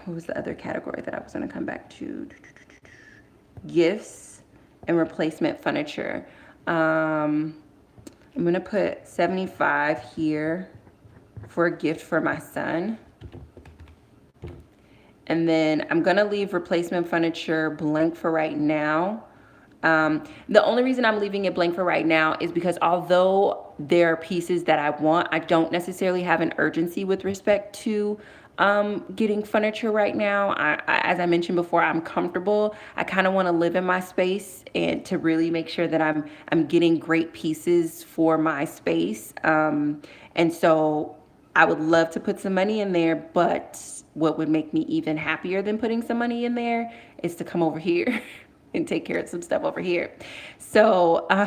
what was the other category that I was going to come back to? Gifts and replacement furniture. I'm going to put 75 here for a gift for my son. And then I'm going to leave replacement furniture blank for right now. The only reason I'm leaving it blank for right now is because although there are pieces that I want, I don't necessarily have an urgency with respect to getting furniture right now. As I mentioned before, I'm comfortable. I kind of want to live in my space and to really make sure that I'm getting great pieces for my space. And so I would love to put some money in there, but what would make me even happier than putting some money in there is to come over here and take care of some stuff over here. So I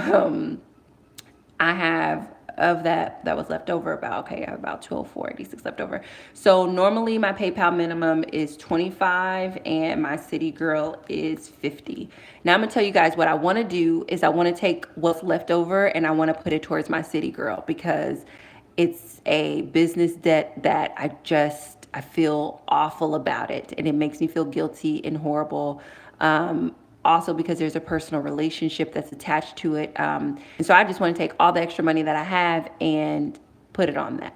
have of that was left over about, okay, I have about 12,486 left over. So normally my PayPal minimum is 25 and my City Girl is 50. Now I'm gonna tell you guys what I wanna do is I wanna take what's left over and I wanna put it towards my City Girl because it's a business debt that I feel awful about it and it makes me feel guilty and horrible. Also because there's a personal relationship that's attached to it. And so I just want to take all the extra money that I have and put it on that.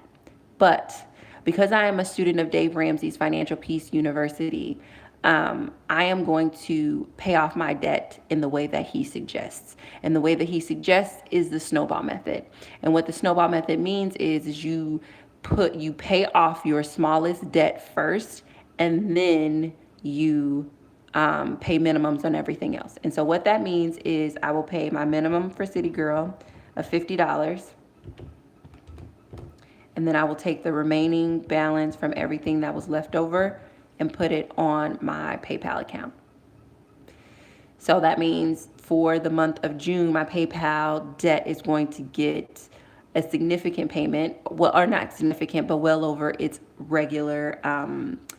But because I am a student of Dave Ramsey's Financial Peace University, I am going to pay off my debt in the way that he suggests. And the way that he suggests is the snowball method. And what the snowball method means is you pay off your smallest debt first, and then you pay minimums on everything else. And so what that means is I will pay my minimum for City Girl of $50. And then I will take the remaining balance from everything that was left over and put it on my PayPal account. So that means for the month of June, my PayPal debt is going to get a significant payment, well, or not significant, but well over its regular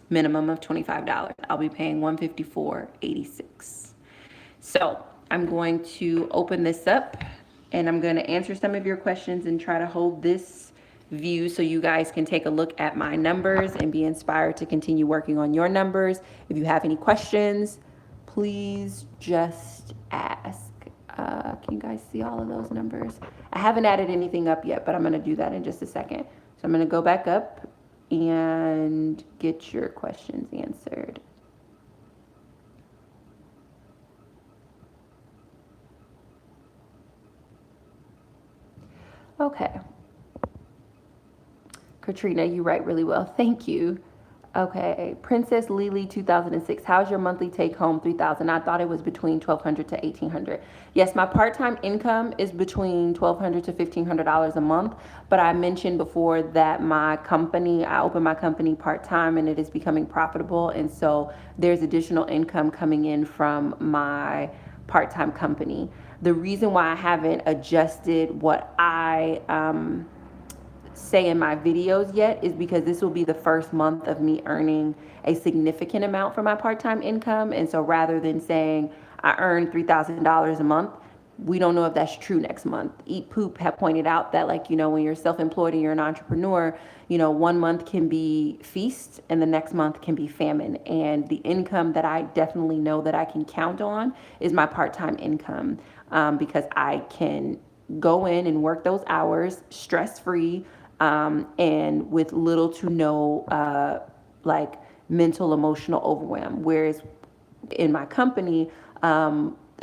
minimum of $25. I'll be paying $154.86. So I'm going to open this up and I'm going to answer some of your questions and try to hold this view so you guys can take a look at my numbers and be inspired to continue working on your numbers. If you have any questions, please just ask. Can you guys see all of those numbers? I haven't added anything up yet, but I'm going to do that in just a second. So I'm going to go back up and get your questions answered. Okay. Katrina, you write really well. Thank you. Okay, Princess Lily 2006. How's your monthly take home? 3,000. I thought it was between 1,200 to 1,800. Yes, my part-time income is between $1,200 to $1,500 a month. But I mentioned before that I opened my company part-time and it is becoming profitable. And so there's additional income coming in from my part-time company. The reason why I haven't adjusted what I say in my videos yet is because this will be the first month of me earning a significant amount for my part-time income. And so rather than saying I earn $3,000 a month, we don't know if that's true next month. Eat Poop have pointed out that, like, when you're self-employed and you're an entrepreneur, 1 month can be feast and the next month can be famine. And the income that I definitely know that I can count on is my part-time income, because I can go in and work those hours stress-free, and with little to no like mental, emotional overwhelm. Whereas in my company,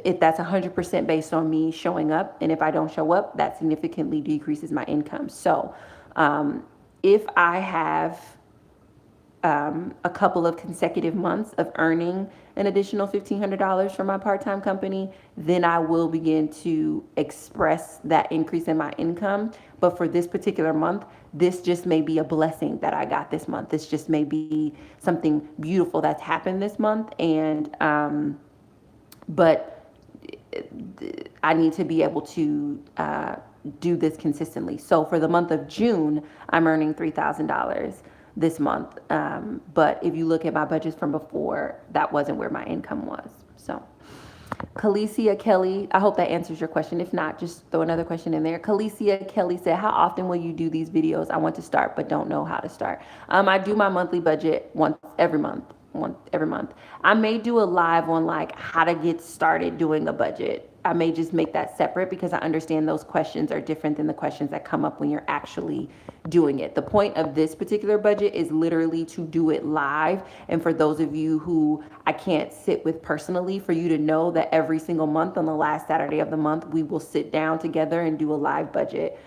if that's 100% based on me showing up, and if I don't show up, that significantly decreases my income. So if I have a couple of consecutive months of earning an additional $1,500 from my part-time company, then I will begin to express that increase in my income. But for this particular month, this just may be a blessing that I got this month. This just may be something beautiful that's happened this month. And, but I need to be able to do this consistently. So for the month of June, I'm earning $3,000 this month. But if you look at my budgets from before, that wasn't where my income was. So Khalesia Kelly, I hope that answers your question. If not, just throw another question in there. Khalesia Kelly said, how often will you do these videos? I want to start, but don't know how to start. I do my monthly budget once every month. every month. I may do a live on like how to get started doing a budget. I may just make that separate because I understand those questions are different than the questions that come up when you're actually doing it. The point of this particular budget is literally to do it live. And for those of you who I can't sit with personally, for you to know that every single month on the last Saturday of the month, we will sit down together and do a live budget.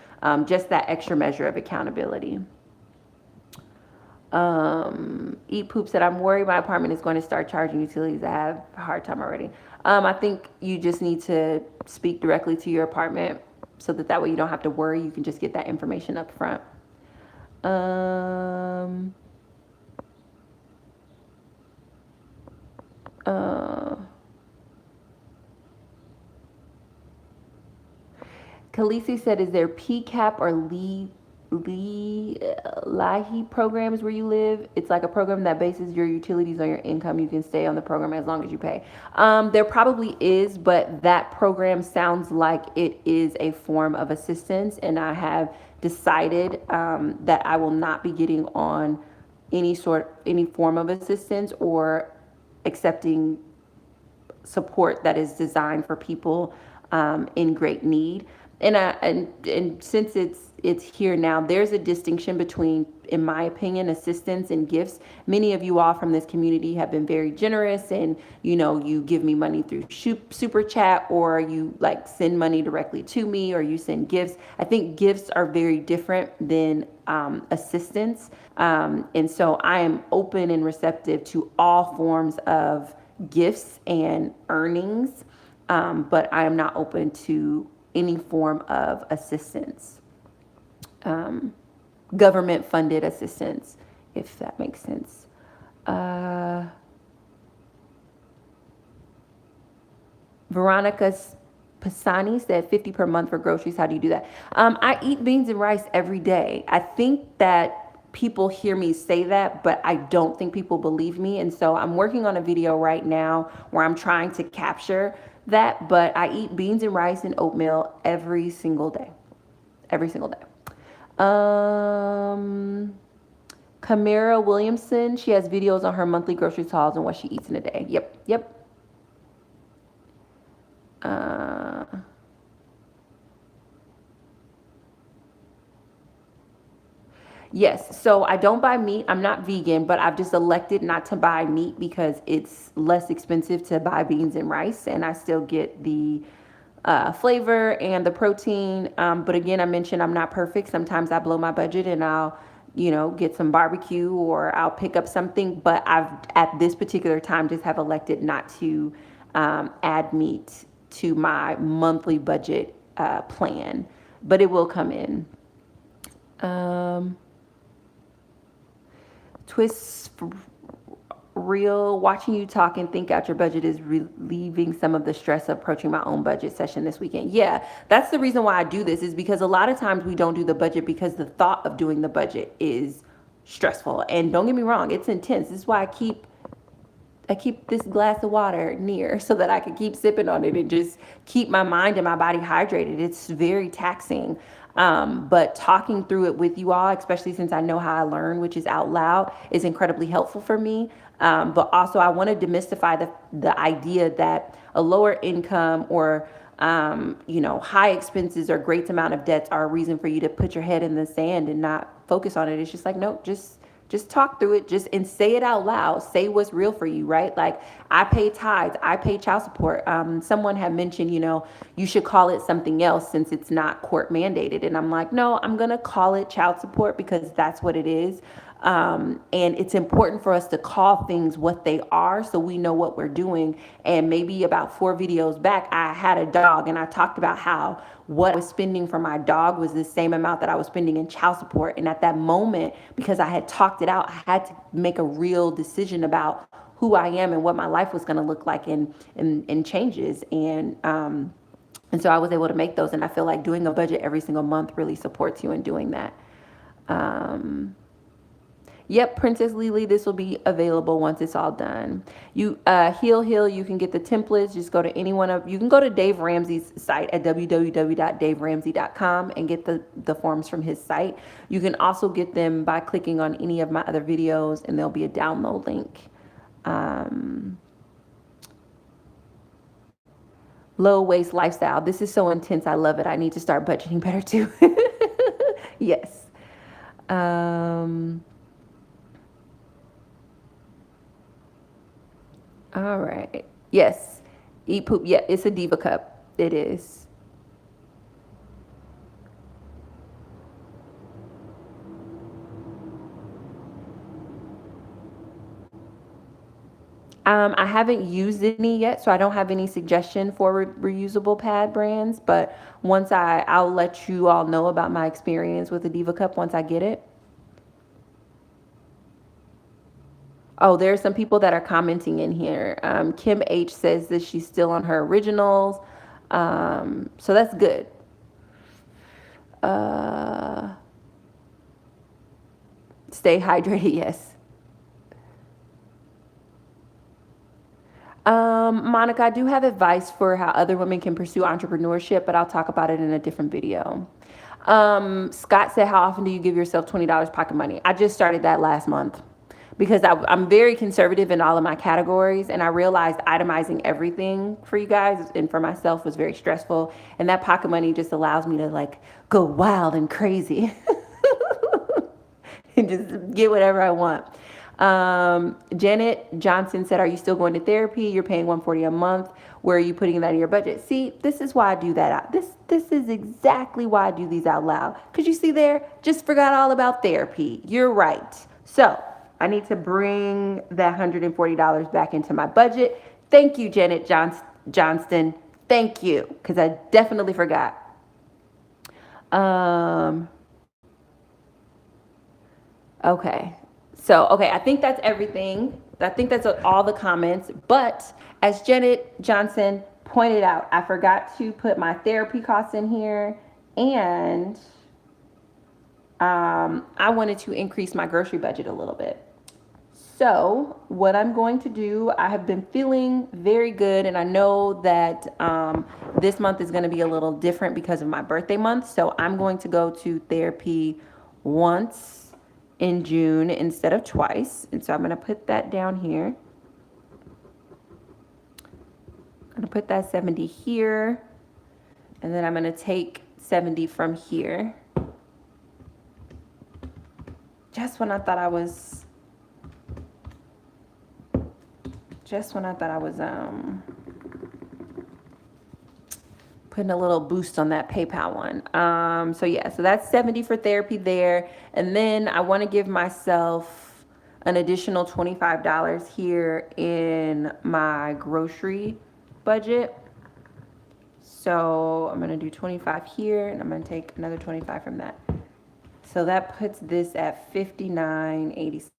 Just that extra measure of accountability. Eat Poop said, I'm worried my apartment is going to start charging utilities. I have a hard time already. I think you just need to speak directly to your apartment so that way you don't have to worry. You can just get that information up front. Khaleesi said, is there PCAP or LIHEAP programs where you live? It's like a program that bases your utilities on your income. You can stay on the program as long as you pay. There probably is, but that program sounds like it is a form of assistance, and I have decided that I will not be getting on any form of assistance or accepting support that is designed for people in great need. And since it's here now, there's a distinction between, in my opinion, assistance and gifts. Many of you all from this community have been very generous, and you give me money through super chat, or you like send money directly to me, or you send gifts. I think gifts are very different than assistance, and so I am open and receptive to all forms of gifts and earnings, but I am not open to any form of assistance, government funded assistance, if that makes sense. Veronica Pisani said 50 per month for groceries. How do you do that? I eat beans and rice every day. I think that people hear me say that, but I don't think people believe me. And so I'm working on a video right now where I'm trying to capture that, but I eat beans and rice and oatmeal every single day. Every single day. Kamara Williamson, she has videos on her monthly grocery hauls and what she eats in a day. Yep. Yes, so I don't buy meat. I'm not vegan, but I've just elected not to buy meat because it's less expensive to buy beans and rice, and I still get the flavor and the protein. But again, I mentioned I'm not perfect. Sometimes I blow my budget and I'll, get some barbecue, or I'll pick up something. But I've, at this particular time, just have elected not to add meat to my monthly budget plan, but it will come in. Twist Real, watching you talk and think out your budget is relieving some of the stress of approaching my own budget session this weekend. Yeah, that's the reason why I do this, is because a lot of times we don't do the budget because the thought of doing the budget is stressful. And don't get me wrong, it's intense. This is why I keep this glass of water near so that I can keep sipping on it and just keep my mind and my body hydrated. It's very taxing. But talking through it with you all, especially since I know how I learn, which is out loud, is incredibly helpful for me. But also I want to demystify the idea that a lower income or, high expenses or great amount of debts are a reason for you to put your head in the sand and not focus on it. It's just like, no, just talk through it, and say it out loud. Say what's real for you, right? Like, I pay tithes, I pay child support. Someone had mentioned, you should call it something else since it's not court mandated. And I'm like, no, I'm going to call it child support because that's what it is. And it's important for us to call things what they are so we know what we're doing. And maybe about 4 videos back, I had a dog and I talked about how what I was spending for my dog was the same amount that I was spending in child support. And at that moment, because I had talked it out, I had to make a real decision about who I am and what my life was going to look like and changes. And so I was able to make those. And I feel like doing a budget every single month really supports you in doing that. Yep, Princess Lily, this will be available once it's all done. You Heal, you can get the templates. Just go to you can go to Dave Ramsey's site at www.daveramsey.com and get the forms from his site. You can also get them by clicking on any of my other videos, and there'll be a download link. Um, Low waste lifestyle. This is so intense. I love it. I need to start budgeting better too. Yes. Um, all right. Yes. Eat poop. Yeah, it's a diva cup. It is. I haven't used any yet, so I don't have any suggestion for reusable pad brands. But I'll let you all know about my experience with the Diva Cup once I get it. Oh, there are some people that are commenting in here. Kim H says that she's still on her originals, so that's good. Uh, Stay hydrated, yes. Monica, I do have advice for how other women can pursue entrepreneurship, but I'll talk about it in a different video. Scott said, how often do you give yourself $20 pocket money? I just started that last month because I'm very conservative in all of my categories, and I realized itemizing everything for you guys and for myself was very stressful, and that pocket money just allows me to like go wild and crazy and just get whatever I want. Janet Johnson said, are you still going to therapy? You're paying $140 a month. Where are you putting that in your budget? See, this is why I do that out. This is exactly why I do these out loud. Because you see there, just forgot all about therapy. You're right. So I need to bring that $140 back into my budget. Thank you, Janet Johnston. Thank you. Because I definitely forgot. Okay. So, okay, I think that's everything. I think that's all the comments. But as Janet Johnson pointed out, I forgot to put my therapy costs in here. And I wanted to increase my grocery budget a little bit. So, what I'm going to do, I have been feeling very good, and I know that this month is going to be a little different because of my birthday month. So, I'm going to go to therapy once in June instead of twice. And so, I'm going to put that down here. I'm going to put that 70 here, and then I'm going to take 70 from here. Just when I thought I was putting a little boost on that PayPal one. So yeah, so that's 70 for therapy there. And then I want to give myself an additional $25 here in my grocery budget. So I'm going to do 25 here, and I'm going to take another 25 from that. So that puts this at $59.86.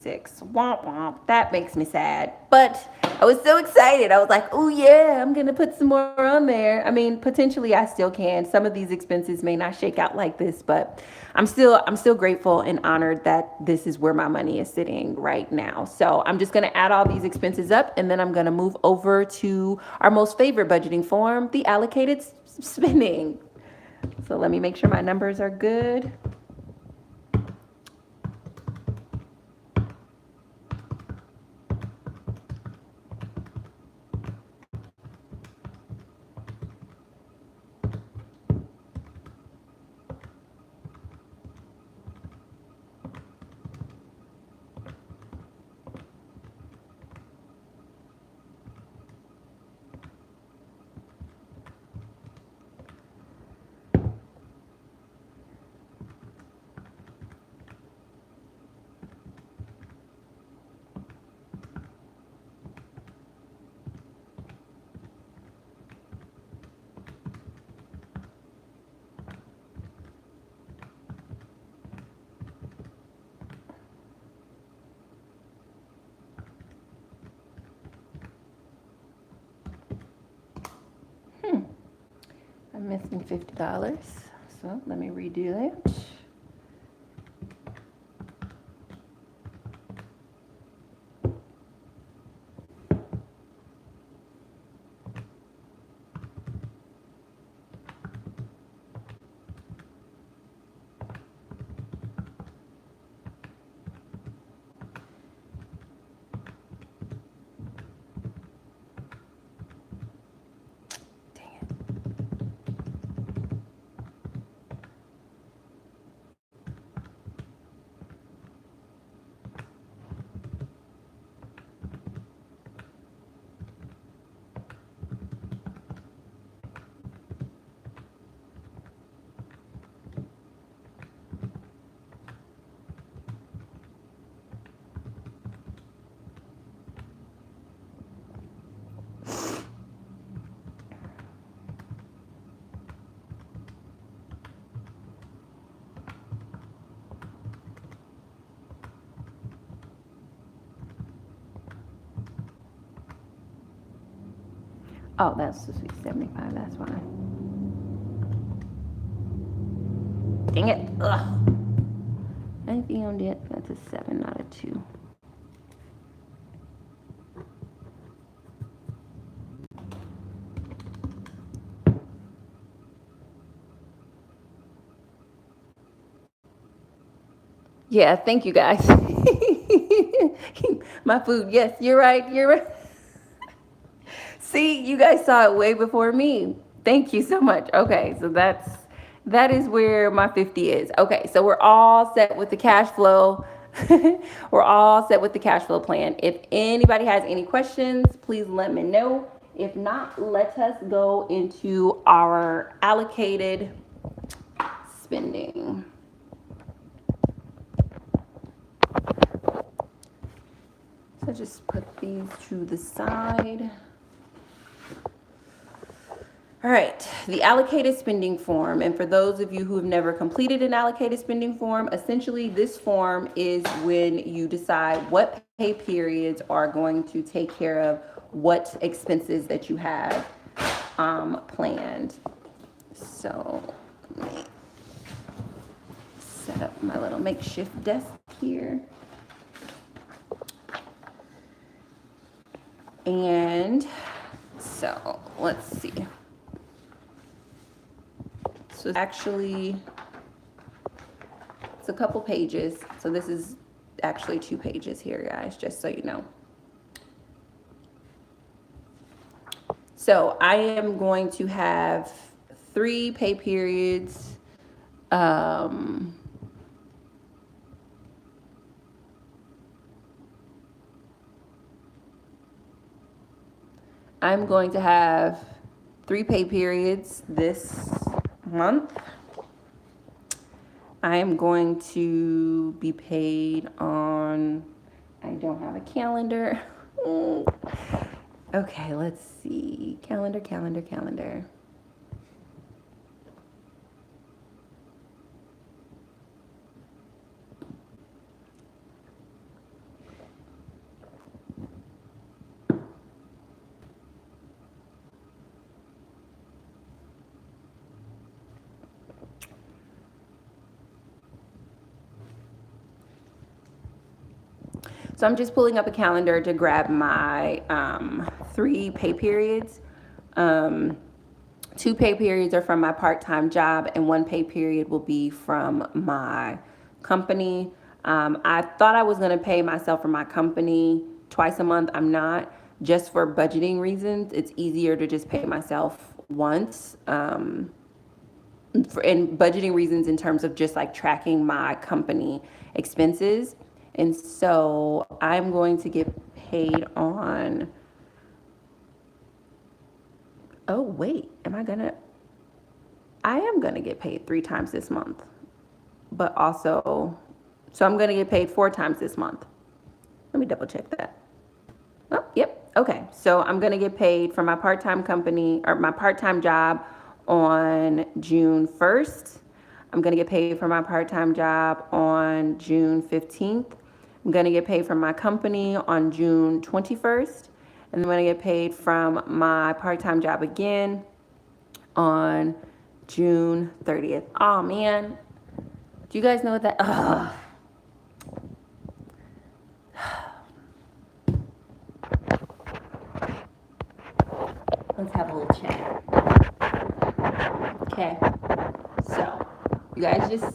Womp womp. That makes me sad. But I was so excited. I was like, oh yeah, I'm going to put some more on there. I mean, potentially I still can. Some of these expenses may not shake out like this, but I'm still grateful and honored that this is where my money is sitting right now. So I'm just going to add all these expenses up, and then I'm going to move over to our most favorite budgeting form, the allocated spending. So let me make sure my numbers are good. I'm missing $50. So let me redo that. Oh, that's supposed to be 75. That's fine. Dang it. Ugh. Anything on that? That's a 7, not a 2. Yeah, thank you guys. My food. Yes, you're right. You're right. See, you guys saw it way before me. Thank you so much. Okay, so that is where my 50 is. Okay, so we're all set with the cash flow. We're all set with the cash flow plan. If anybody has any questions, please let me know. If not, let us go into our allocated spending. So just put these to the side. All right, the allocated spending form. And for those of you who have never completed an allocated spending form, essentially this form is when you decide what pay periods are going to take care of what expenses that you have planned. So let me set up my little makeshift desk here. And so let's see. So actually, it's a couple pages. So this is actually 2 pages here, guys, just so you know. So I am going to have 3 pay periods. I'm going to have 3 pay periods this month. I am going to be paid on, I don't have a calendar. Okay, let's see. Calendar. So I'm just pulling up a calendar to grab my 3 pay periods. 2 pay periods are from my part-time job, and 1 pay period will be from my company. I thought I was going to pay myself for my company twice a month. I'm not, just for budgeting reasons. It's easier to just pay myself once. And budgeting reasons in terms of just like tracking my company expenses. And so I'm going to get paid on, oh wait, I am gonna get paid 3 times this month, but also, so I'm gonna get paid 4 times this month. Let me double check that. Oh, yep, okay. So I'm gonna get paid for my part-time company, or my part-time job, on June 1st. I'm gonna get paid for my part-time job on June 15th. I'm gonna get paid from my company on June 21st. And I'm gonna get paid from my part-time job again on June 30th. Oh man, do you guys know what that, Let's have a little chat. Okay, so you guys just,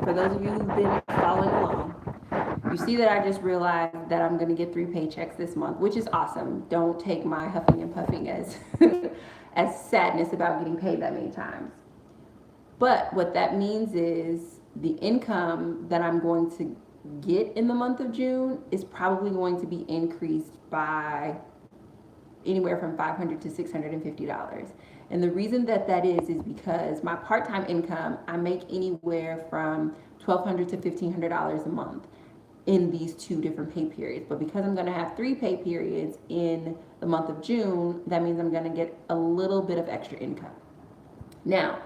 for those of you who've been following along, you see that I just realized that I'm gonna get 3 paychecks this month, which is awesome. Don't take my huffing and puffing as as sadness about getting paid that many times. But what that means is the income that I'm going to get in the month of June is probably going to be increased by anywhere from $500 to $650. And the reason that is because my part-time income, I make anywhere from $1,200 to $1,500 a month in these 2 different pay periods. But because I'm gonna have 3 pay periods in the month of June, that means I'm gonna get a little bit of extra income. Now,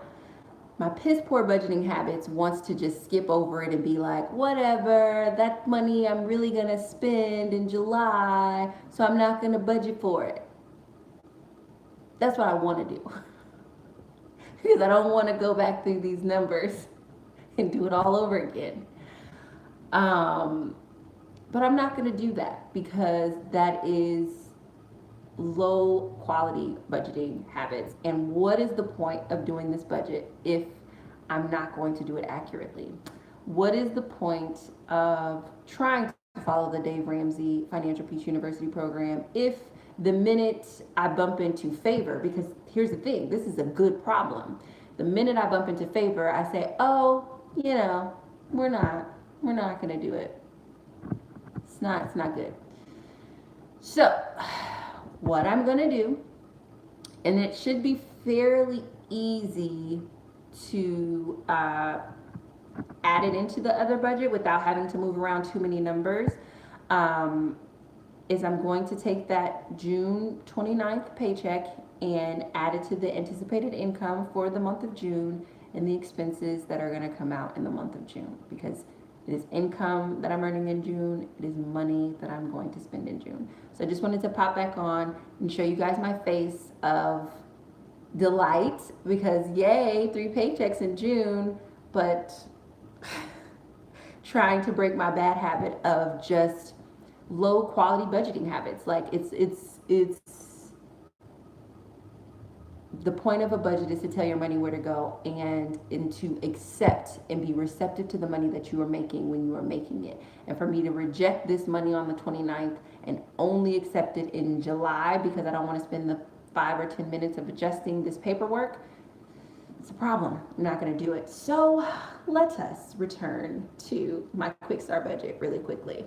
my piss poor budgeting habits wants to just skip over it and be like, whatever, that money I'm really gonna spend in July, so I'm not gonna budget for it. That's what I want to do. Because I don't want to go back through these numbers and do it all over again. Um, but I'm not going to do that because that is low quality budgeting habits. And what is the point of doing this budget if I'm not going to do it accurately? What is the point of trying to follow the Dave Ramsey Financial Peace University program if the minute I bump into favor, because here's the thing, this is a good problem. The minute I bump into favor, I say, oh, we're not going to do it. It's not good. So, what I'm going to do, and it should be fairly easy to add it into the other budget without having to move around too many numbers, is I'm going to take that June 29th paycheck and add it to the anticipated income for the month of June and the expenses that are going to come out in the month of June, because it is income that I'm earning in June. It is money that I'm going to spend in June. So I just wanted to pop back on and show you guys my face of delight because yay, 3 paychecks in June, but trying to break my bad habit of just low quality budgeting habits. Like it's the point of a budget is to tell your money where to go and to accept and be receptive to the money that you are making when you are making it. And for me to reject this money on the 29th and only accept it in July because I don't want to spend the 5 or 10 minutes of adjusting this paperwork, it's a problem. I'm not going to do it. So let us return to my quick start budget really quickly.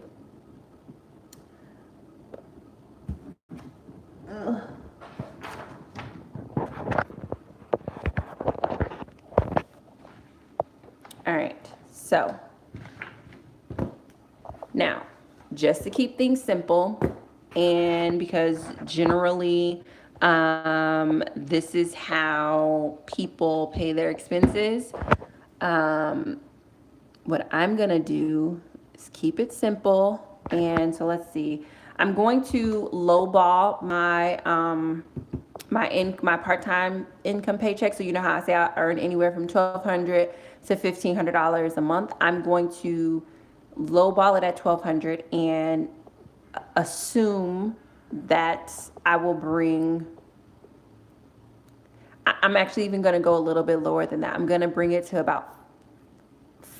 Ugh. All right, so now just to keep things simple, and because generally this is how people pay their expenses, what I'm gonna do is keep it simple. And so let's see, I'm going to lowball my my part-time income paycheck. So you know how I say I earn anywhere from $1,200 to $1,500 a month. I'm going to lowball it at $1,200 and assume that I will bring. I'm actually even going to go a little bit lower than that. I'm going to bring it to about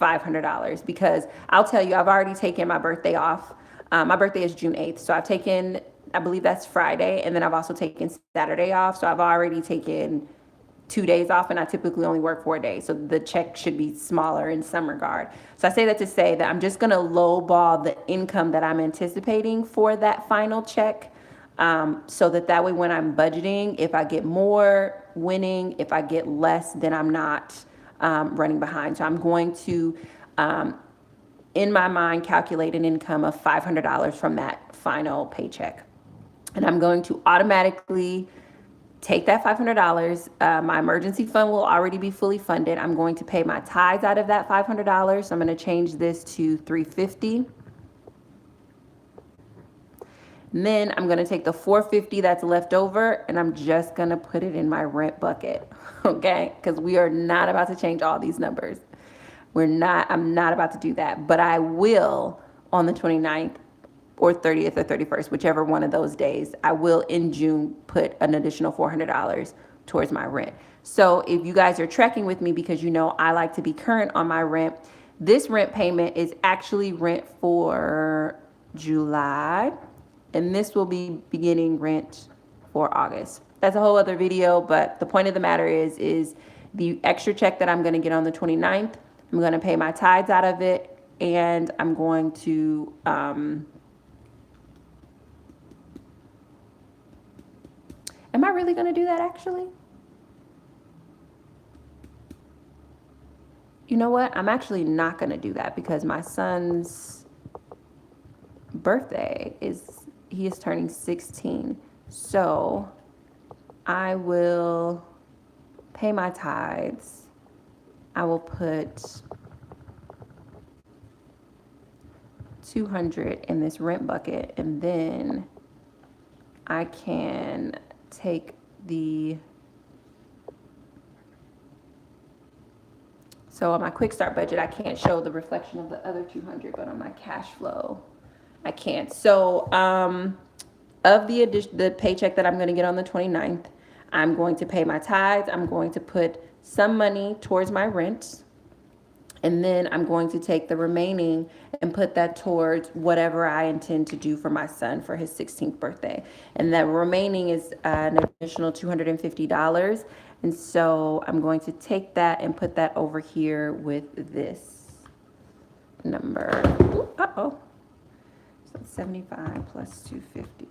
$500 because I'll tell you, I've already taken my birthday off. My birthday is June 8th. So I've taken, I believe that's Friday. And then I've also taken Saturday off. So I've already taken 2 days off, and I typically only work 4 days. So the check should be smaller in some regard. So I say that to say that I'm just going to lowball the income that I'm anticipating for that final check. So that way when I'm budgeting, if I get more, winning. If I get less, then I'm not running behind. So I'm going to, in my mind, calculate an income of $500 from that final paycheck. And I'm going to automatically take that $500. My emergency fund will already be fully funded. I'm going to pay my tithes out of that $500. So I'm going to change this to $350. And then I'm going to take the $450 that's left over and I'm just going to put it in my rent bucket. Okay? Because we are not about to change all these numbers. I'm not about to do that. But I will on the 29th or 30th or 31st, whichever one of those days, I will in June put an additional $400 towards my rent. So if you guys are tracking with me, because you know I like to be current on my rent, this rent payment is actually rent for July, and this will be beginning rent for August. That's a whole other video, but the point of the matter is the extra check that I'm going to get on the 29th, I'm going to pay my tithes out of it, and I'm going to am I really going to do that actually? You know what? I'm actually not going to do that because my son's birthday he is turning 16. So I will pay my tithes. I will put $200 in this rent bucket, and then I can take So on my quick start budget, I can't show the reflection of the other 200, but on my cash flow, I can't. So of the paycheck that I'm going to get on the 29th, I'm going to pay my tithes. I'm going to put some money towards my rent. And then I'm going to take the remaining and put that towards whatever I intend to do for my son for his 16th birthday. And the remaining is an additional $250. And so I'm going to take that and put that over here with this number. Uh-oh. So 75 plus 250.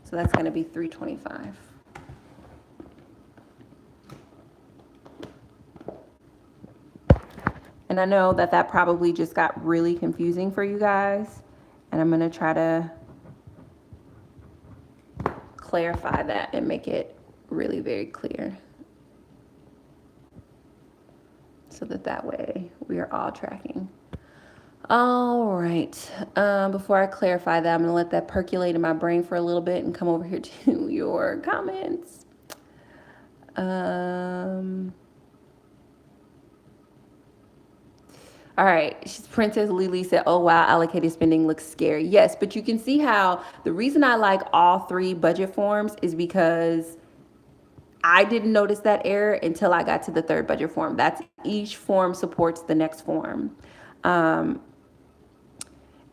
So that's going to be 325. And I know that that probably just got really confusing for you guys. And I'm going to try to clarify that and make it really very clear. So that way we are all tracking. All right. Before I clarify that, I'm going to let that percolate in my brain for a little bit and come over here to your comments. All right, Princess Lily said, oh, wow, allocated spending looks scary. Yes, but you can see how the reason I like all three budget forms is because I didn't notice that error until I got to the third budget form. That's each form supports the next form.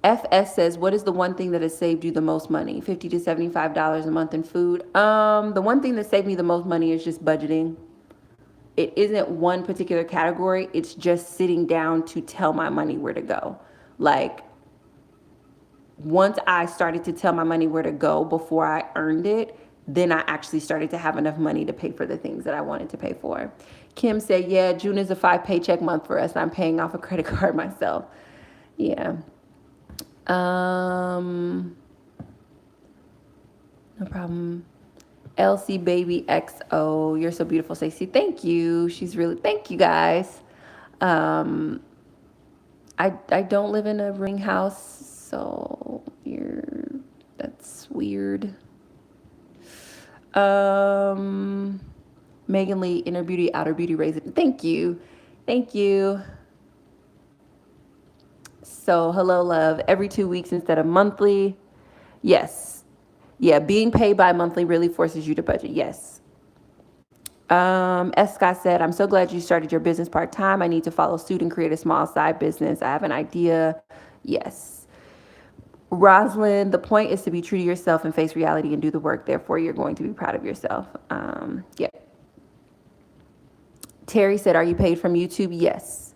FS says, what is the one thing that has saved you the most money? $50 to $75 a month in food. The one thing that saved me the most money is just budgeting. It isn't one particular category. It's just sitting down to tell my money where to go. Like, once I started to tell my money where to go before I earned it, then I actually started to have enough money to pay for the things that I wanted to pay for. Kim said, yeah, June is a 5 paycheck month for us. I'm paying off a credit card myself. Yeah. No problem. LC Baby XO, you're so beautiful, Stacey. Thank you. Thank you guys. I don't live in a ring house, so that's weird. Megan Lee, inner beauty, outer beauty, raise it. Thank you. Thank you. So hello, love. Every 2 weeks instead of monthly. Yes. Yeah, being paid bi-monthly really forces you to budget. Yes. S. Scott said, I'm so glad you started your business part-time. I need to follow suit and create a small side business. I have an idea. Yes. Rosalind, the point is to be true to yourself and face reality and do the work. Therefore, you're going to be proud of yourself. Yeah. Terry said, are you paid from YouTube? Yes.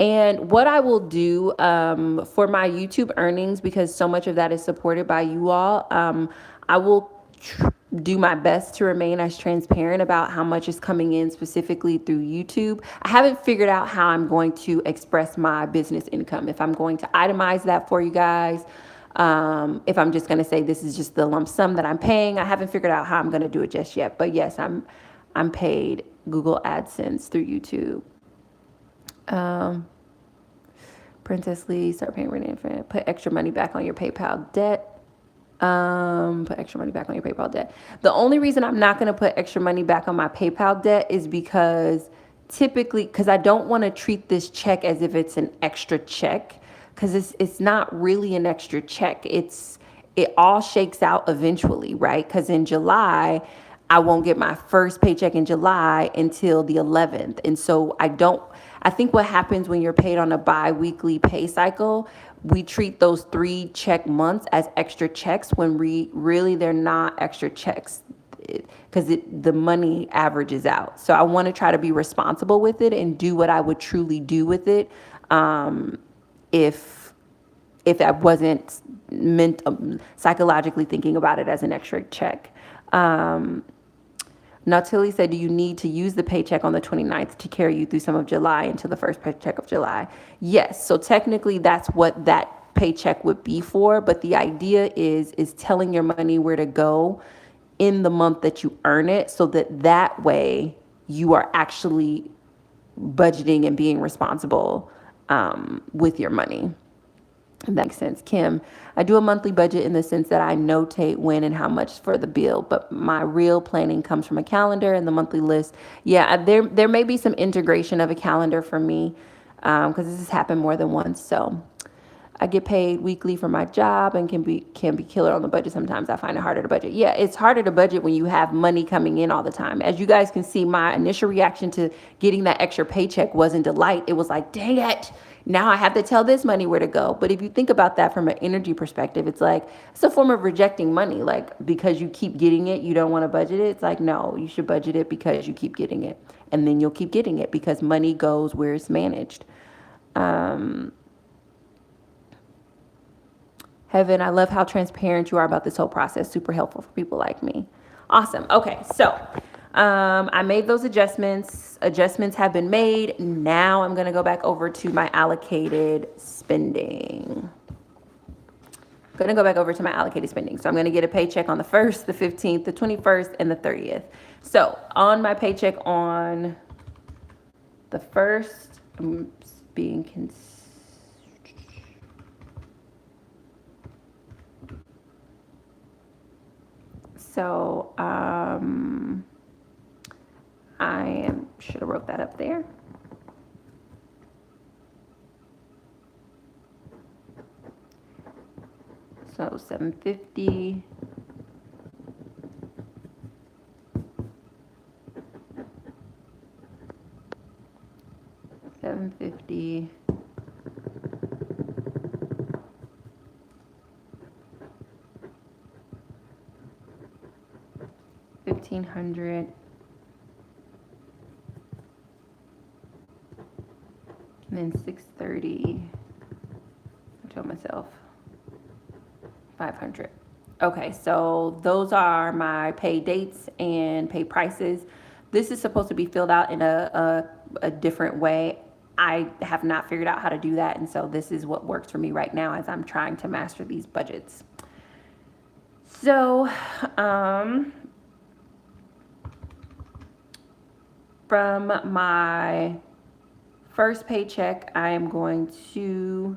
And what I will do for my YouTube earnings, because so much of that is supported by you all, I will do my best to remain as transparent about how much is coming in specifically through YouTube. I haven't figured out how I'm going to express my business income. If I'm going to itemize that for you guys, if I'm just going to say this is just the lump sum that I'm paying, I haven't figured out how I'm going to do it just yet. But yes, I'm paid Google AdSense through YouTube. Princess Lee, start paying rent infant, put extra money back on your PayPal debt. Put extra money back on your PayPal debt. The only reason I'm not going to put extra money back on my PayPal debt is because I don't want to treat this check as if it's an extra check, because it's not really an extra check. It all shakes out eventually, right? Because in July, I won't get my first paycheck in July until the 11th. And so I think what happens when you're paid on a bi-weekly pay cycle, we treat those 3 check months as extra checks when really they're not extra checks, because the money averages out. So I want to try to be responsible with it and do what I would truly do with it if I wasn't psychologically thinking about it as an extra check. Nautilly said, do you need to use the paycheck on the 29th to carry you through some of July until the first paycheck of July? Yes. So technically that's what that paycheck would be for. But the idea is telling your money where to go in the month that you earn it, so that way you are actually budgeting and being responsible with your money. If that makes sense. Kim, I do a monthly budget in the sense that I notate when and how much for the bill, but my real planning comes from a calendar and the monthly list. Yeah, there may be some integration of a calendar for me because this has happened more than once. So I get paid weekly for my job and can be killer on the budget. Sometimes I find it harder to budget. Yeah, it's harder to budget when you have money coming in all the time. As you guys can see, my initial reaction to getting that extra paycheck wasn't delight. It was like, dang it, now I have to tell this money where to go. But if you think about that from an energy perspective, it's like it's a form of rejecting money. Like because you keep getting it, you don't want to budget it. It's like, no, you should budget it because you keep getting it. And then you'll keep getting it because money goes where it's managed. Heaven, I love how transparent you are about this whole process. Super helpful for people like me. Awesome. Okay, so I made those adjustments. Adjustments have been made. Now I'm going to go back over to my allocated spending. I'm going to go back over to my allocated spending. So I'm going to get a paycheck on the 1st, the 15th, the 21st, and the 30th. So on my paycheck on the 1st, I'm being So should have wrote that up there. So 750. $750. $1,500. And then 630. I told myself 500. Okay, so those are my pay dates and pay prices. This is supposed to be filled out in a different way. I have not figured out how to do that, and so this is what works for me right now as I'm trying to master these budgets. So, from my first paycheck, I am going to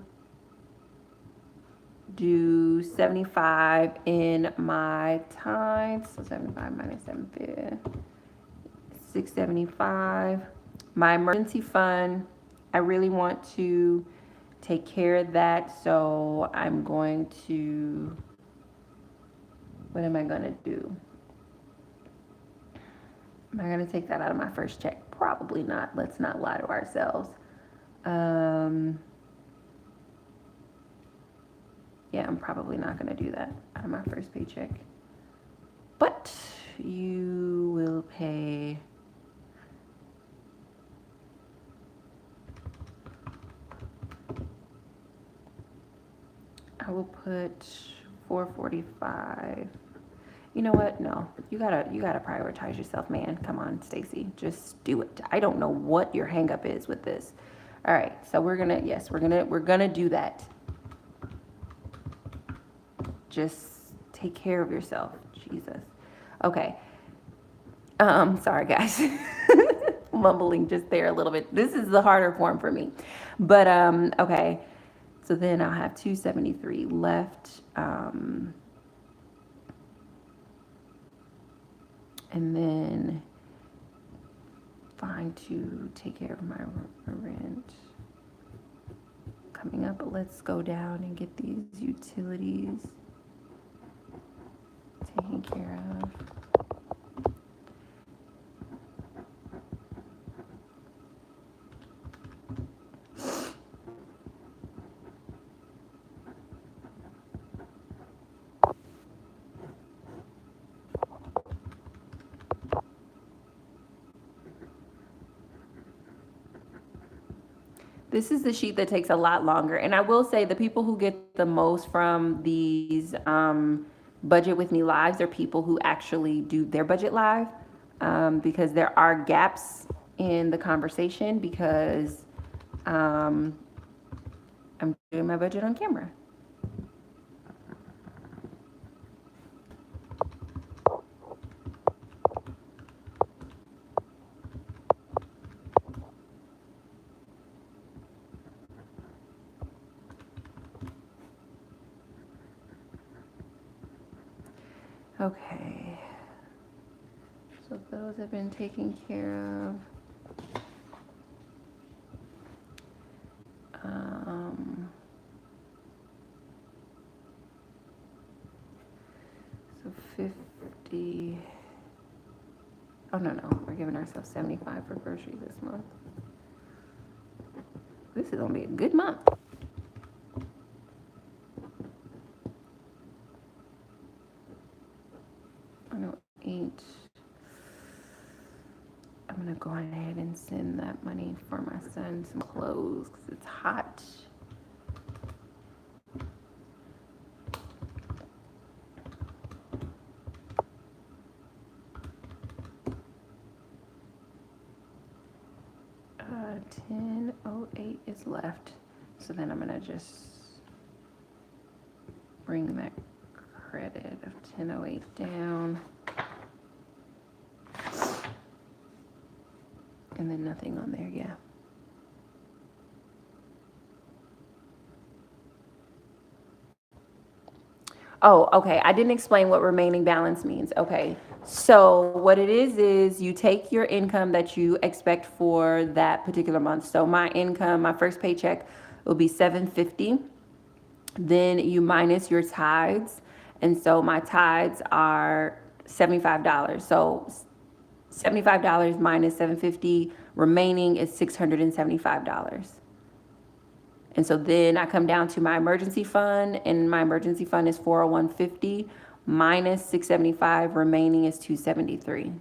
do 75 in my tithes. So 75 minus 750, 675. My emergency fund, I really want to take care of that. So I'm going to, what am I going to do? Am I going to take that out of my first check? Probably not. Let's not lie to ourselves. Yeah, I'm probably not going to do that out of my first paycheck. But you will pay. I will put 445. You know what? No, you gotta prioritize yourself, man. Come on, Stacey, just do it. I don't know what your hang up is with this. All right, so we're gonna do that. Just take care of yourself, Jesus. Okay. Sorry guys, mumbling just there a little bit. This is the harder form for me, but okay. So then I'll have 273 left. And then fine to take care of my rent coming up. But let's go down and get these utilities taken care of. This is the sheet that takes a lot longer. And I will say the people who get the most from these budget with me lives are people who actually do their budget live, because there are gaps in the conversation because I'm doing my budget on camera. Okay. So those have been taken care of. So 50. Oh, no, we're giving ourselves 75 for groceries this month. This is gonna be a good month. I know 8. I'm gonna go ahead and send that money for my son some clothes because it's hot. Uh, 1008 is left. So then I'm gonna just bring that credit of 1008 down. And then nothing on there, yeah. Oh, okay. I didn't explain what remaining balance means. Okay. So what it is you take your income that you expect for that particular month. So my income, my first paycheck will be $750. Then you minus your tithes. And so my tithes are $75. So $75 minus $750, remaining is $675. And so then I come down to my emergency fund, and my emergency fund is 40150 minus 675, remaining is 273.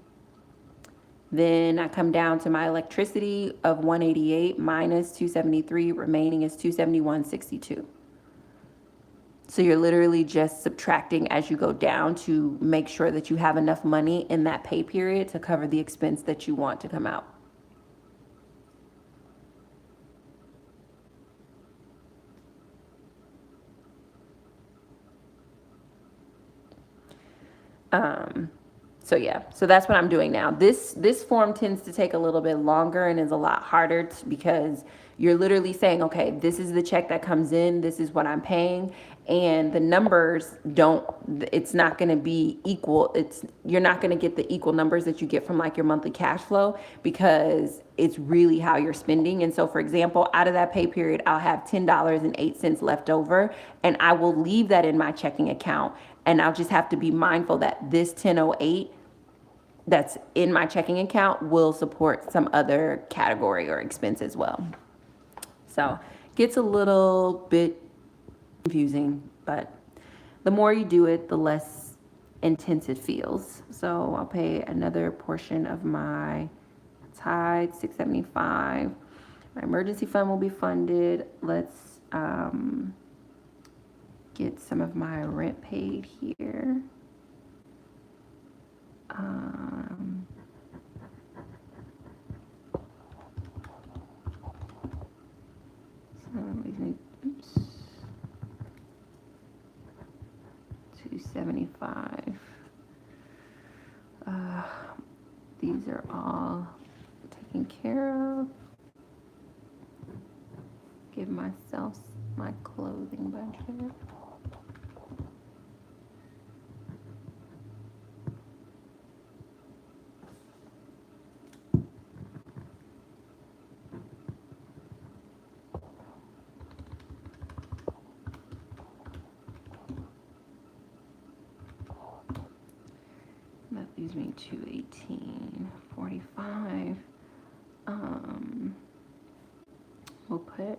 Then I come down to my electricity of 188 minus 273, remaining is 271.62. So you're literally just subtracting as you go down to make sure that you have enough money in that pay period to cover the expense that you want to come out. So yeah, so that's what I'm doing now. This form tends to take a little bit longer and is a lot harder because you're literally saying, okay, this is the check that comes in, this is what I'm paying, and the numbers it's not going to be equal. You're not going to get the equal numbers that you get from like your monthly cash flow because it's really how you're spending. And so for example, out of that pay period, I'll have $10.08 left over, and I will leave that in my checking account, and I'll just have to be mindful that this 1008 that's in my checking account will support some other category or expense as well. So gets a little bit confusing, but the more you do it, the less intense it feels. So I'll pay another portion of my tithe, $675. My emergency fund will be funded. Let's get some of my rent paid here. Oops. 275. These are all taken care of. Give myself my clothing budget. That leaves me 218.45. We'll put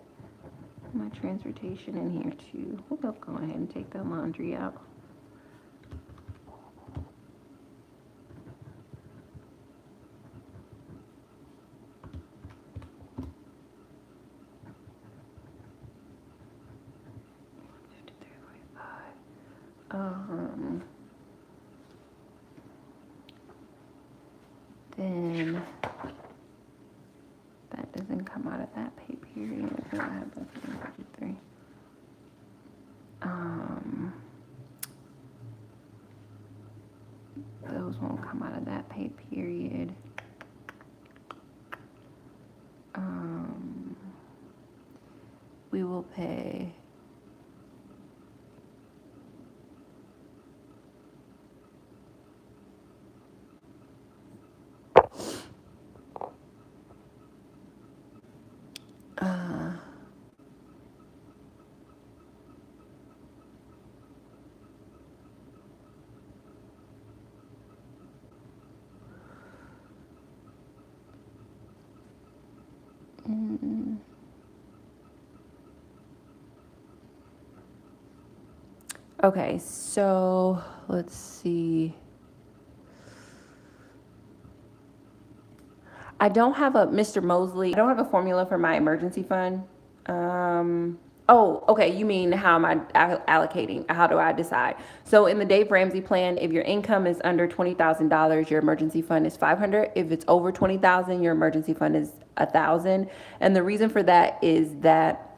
my transportation in here too. We'll go ahead and take the laundry out. Then that doesn't come out of that pay period. I have both of them 53. Those won't come out of that pay period. We will pay Okay, so let's see. I don't have a Mr. Mosley. I don't have a formula for my emergency fund. Oh, okay. You mean how am I allocating? How do I decide? So in the Dave Ramsey plan, if your income is under $20,000, your emergency fund is 500. If it's over 20,000, your emergency fund is 1,000. And the reason for that is that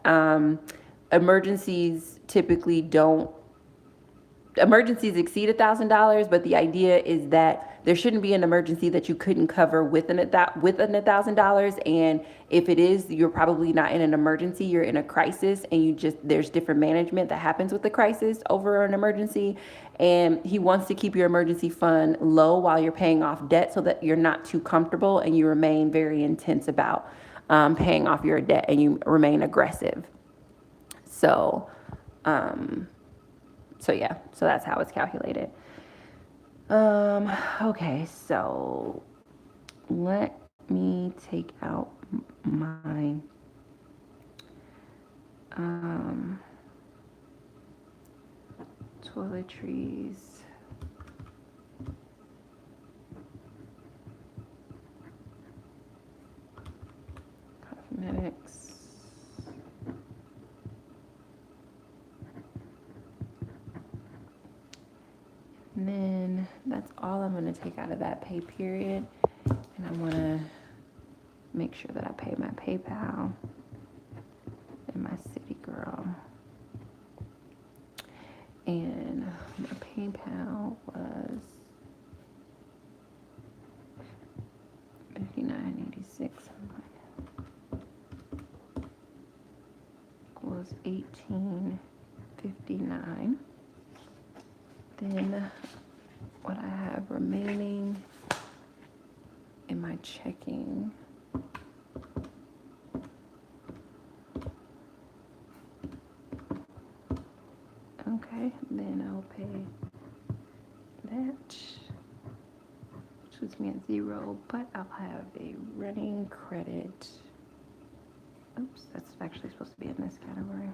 emergencies typically don't emergencies exceed $1,000, but the idea is that there shouldn't be an emergency that you couldn't cover within $1,000. And if it is, you're probably not in an emergency, you're in a crisis, and there's different management that happens with the crisis over an emergency. And he wants to keep your emergency fund low while you're paying off debt so that you're not too comfortable and you remain very intense about paying off your debt and you remain aggressive. So, yeah, so that's how it's calculated. Okay, so let me take out my toiletries. Cosmetics. And then that's all I'm going to take out of that pay period. And I want to make sure that I pay my PayPal and my City Girl. And my PayPal was $59.86. Equals $18.59. Then what I have remaining in my checking okay, then I'll pay that, which puts me at 0, but I'll have a running credit. Oops, that's actually supposed to be in this category.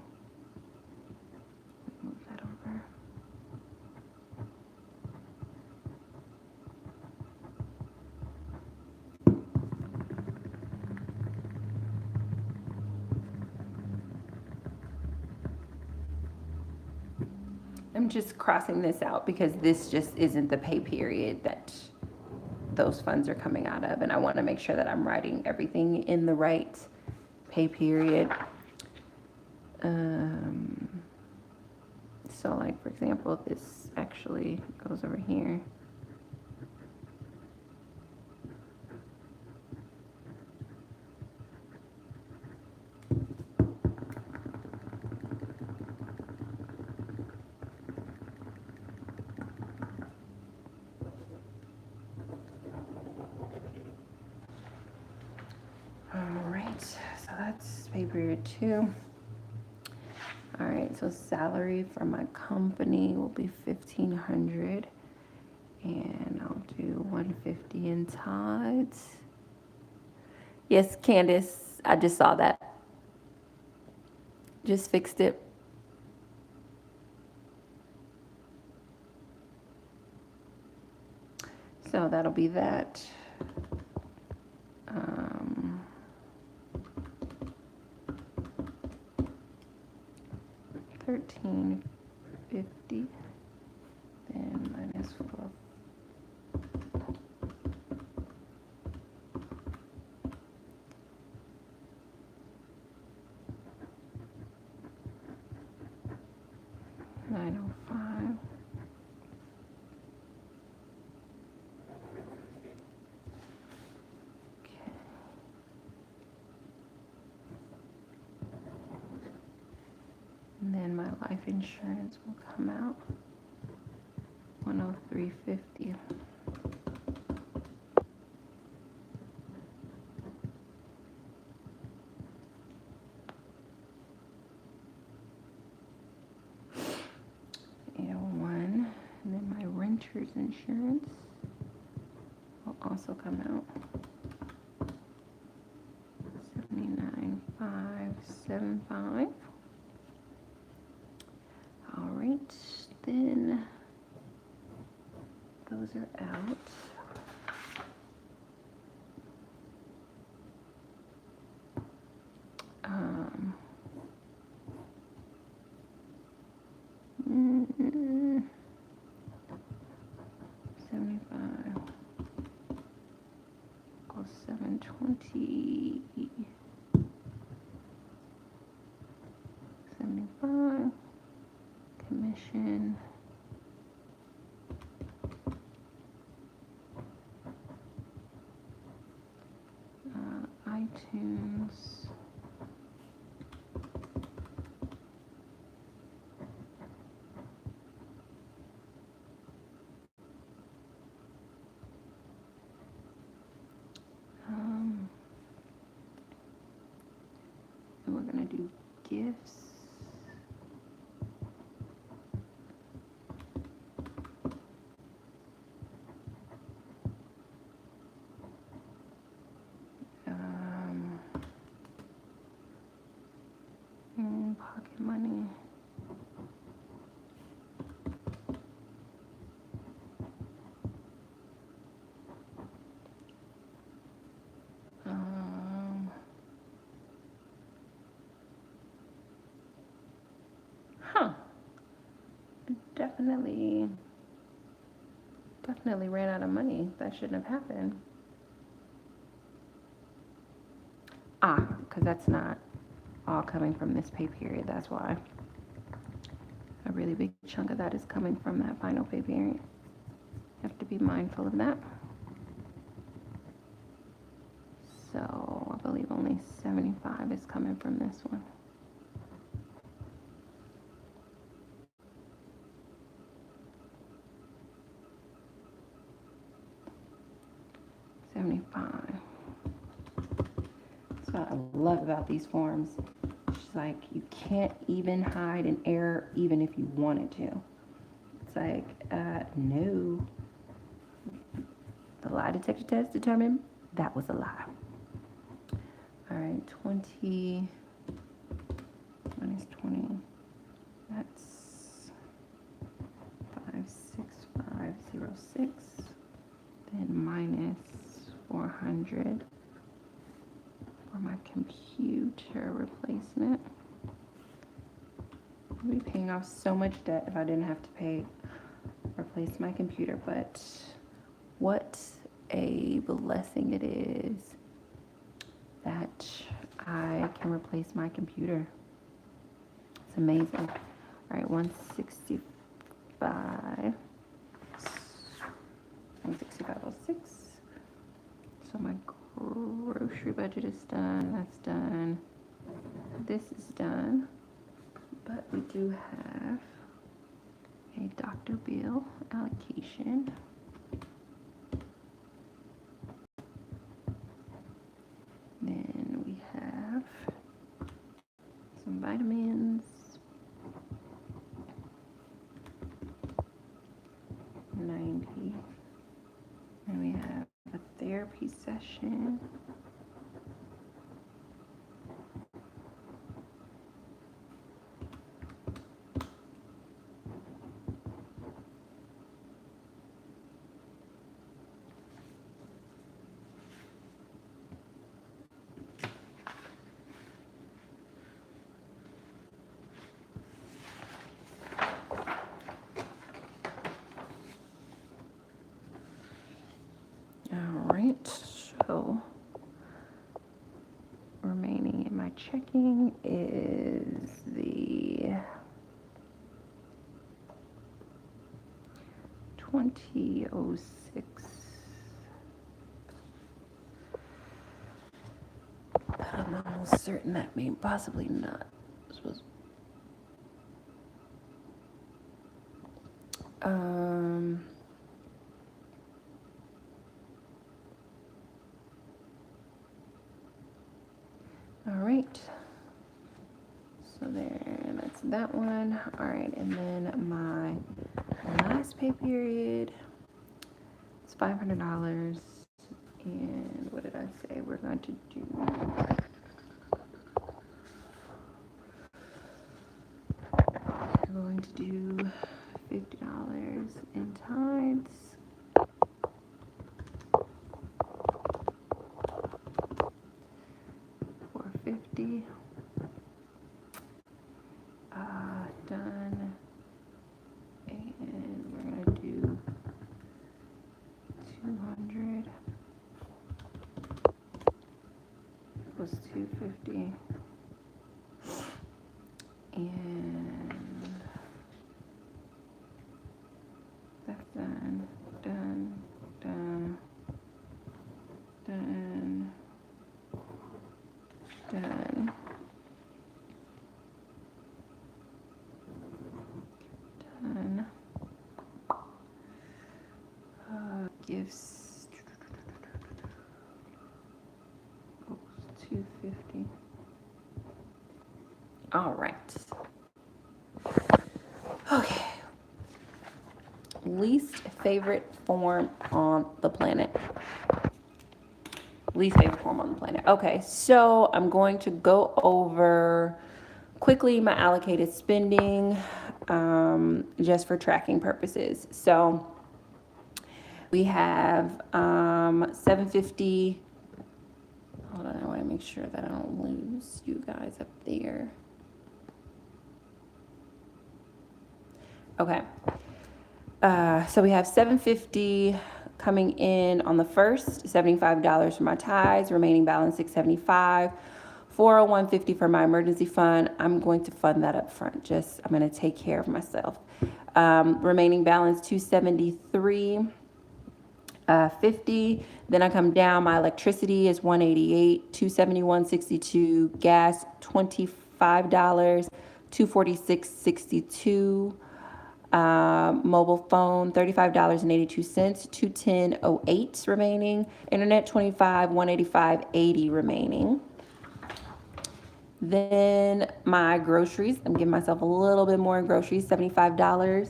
Move that over. I'm just crossing this out because this just isn't the pay period that those funds are coming out of, and I want to make sure that I'm writing everything in the right pay period. So like, for example, this actually goes over here. So that's pay period 2. All right, so salary for my company will be $1,500, and I'll do $150 in Todd's. Yes, Candace, I just saw that. Just fixed it. So that'll be that. $13.50, then minus 4. $905. And then my life insurance will come out $103.50. $801, and then my renter's insurance will also come out $79,575. All right, then those are out. Mm, 75 equals 720. 75 commission. iTunes. And we're gonna do gifts. Pocket money. Definitely ran out of money. That shouldn't have happened. Because that's not all coming from this pay period. That's why. A really big chunk of that is coming from that final pay period. You have to be mindful of that. So I believe only 75 is coming from this one. That's what I love about these forms. It's like you can't even hide an error even if you wanted to. It's like, no. The lie detector test determined that was a lie. All right, 20 minus 20. That's 56506. Then minus 400 for my computer replacement. I'd be paying off so much debt if I didn't have to replace my computer, but what a blessing it is that I can replace my computer. It's amazing. All right, 165. 165.06. So my grocery budget is done. That's done. This is done. But we do have a doctor bill allocation. Then we have some vitamins. 90. And we have a therapy session. So remaining in my checking is the 2006. But I'm almost certain that may possibly not. All right. So there, that's that one. All right, and then my last pay period is $500. And what did I say? We're going to do. We're going to do $50 in tithes. $450. Done. And we're gonna do 200 plus 250. And that's done, done, done, done, done, done. Gifts, 250. All right. Okay. Least favorite form on the planet. Least favorite form on the planet. Okay, so I'm going to go over quickly my allocated spending just for tracking purposes. So we have 750. Hold on, I want to make sure that I don't lose you guys up there. Okay. So we have $750 coming in on the first, $75 for my tithes, remaining balance $675, $401.50 for my emergency fund. I'm going to fund that up front. I'm going to take care of myself. Remaining balance $273.50. Then I come down. My electricity is $188, $271.62. Gas $25, $246.62. Mobile phone $35.82, $210.08 remaining. Internet $25, $185.80 remaining. Then my groceries, I'm giving myself a little bit more in groceries, $75.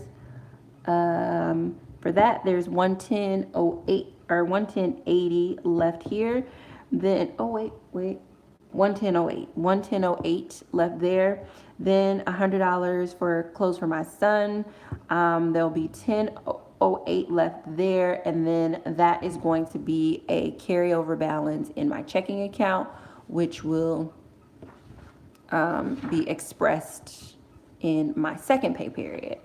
For that, there's $110.08 or $110.80 left here. Then $110.08 left there. Then $100 for clothes for my son. There'll be $10.08 left there, and then that is going to be a carryover balance in my checking account, which will be expressed in my second pay period.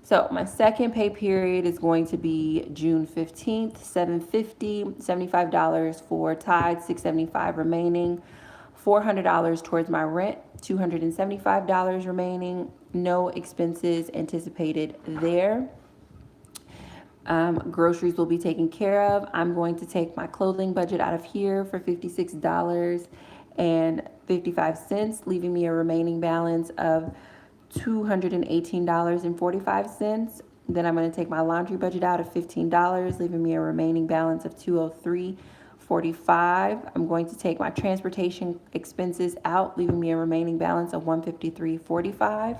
So my second pay period is going to be June 15th, $750, $75 for tithes, $675 remaining, $400 towards my rent, $275 remaining, no expenses anticipated there. Groceries will be taken care of. I'm going to take my clothing budget out of here for $56.55, leaving me a remaining balance of $218.45. Then I'm going to take my laundry budget out of $15, leaving me a remaining balance of $203.45. I'm going to take my transportation expenses out, leaving me a remaining balance of $153.45.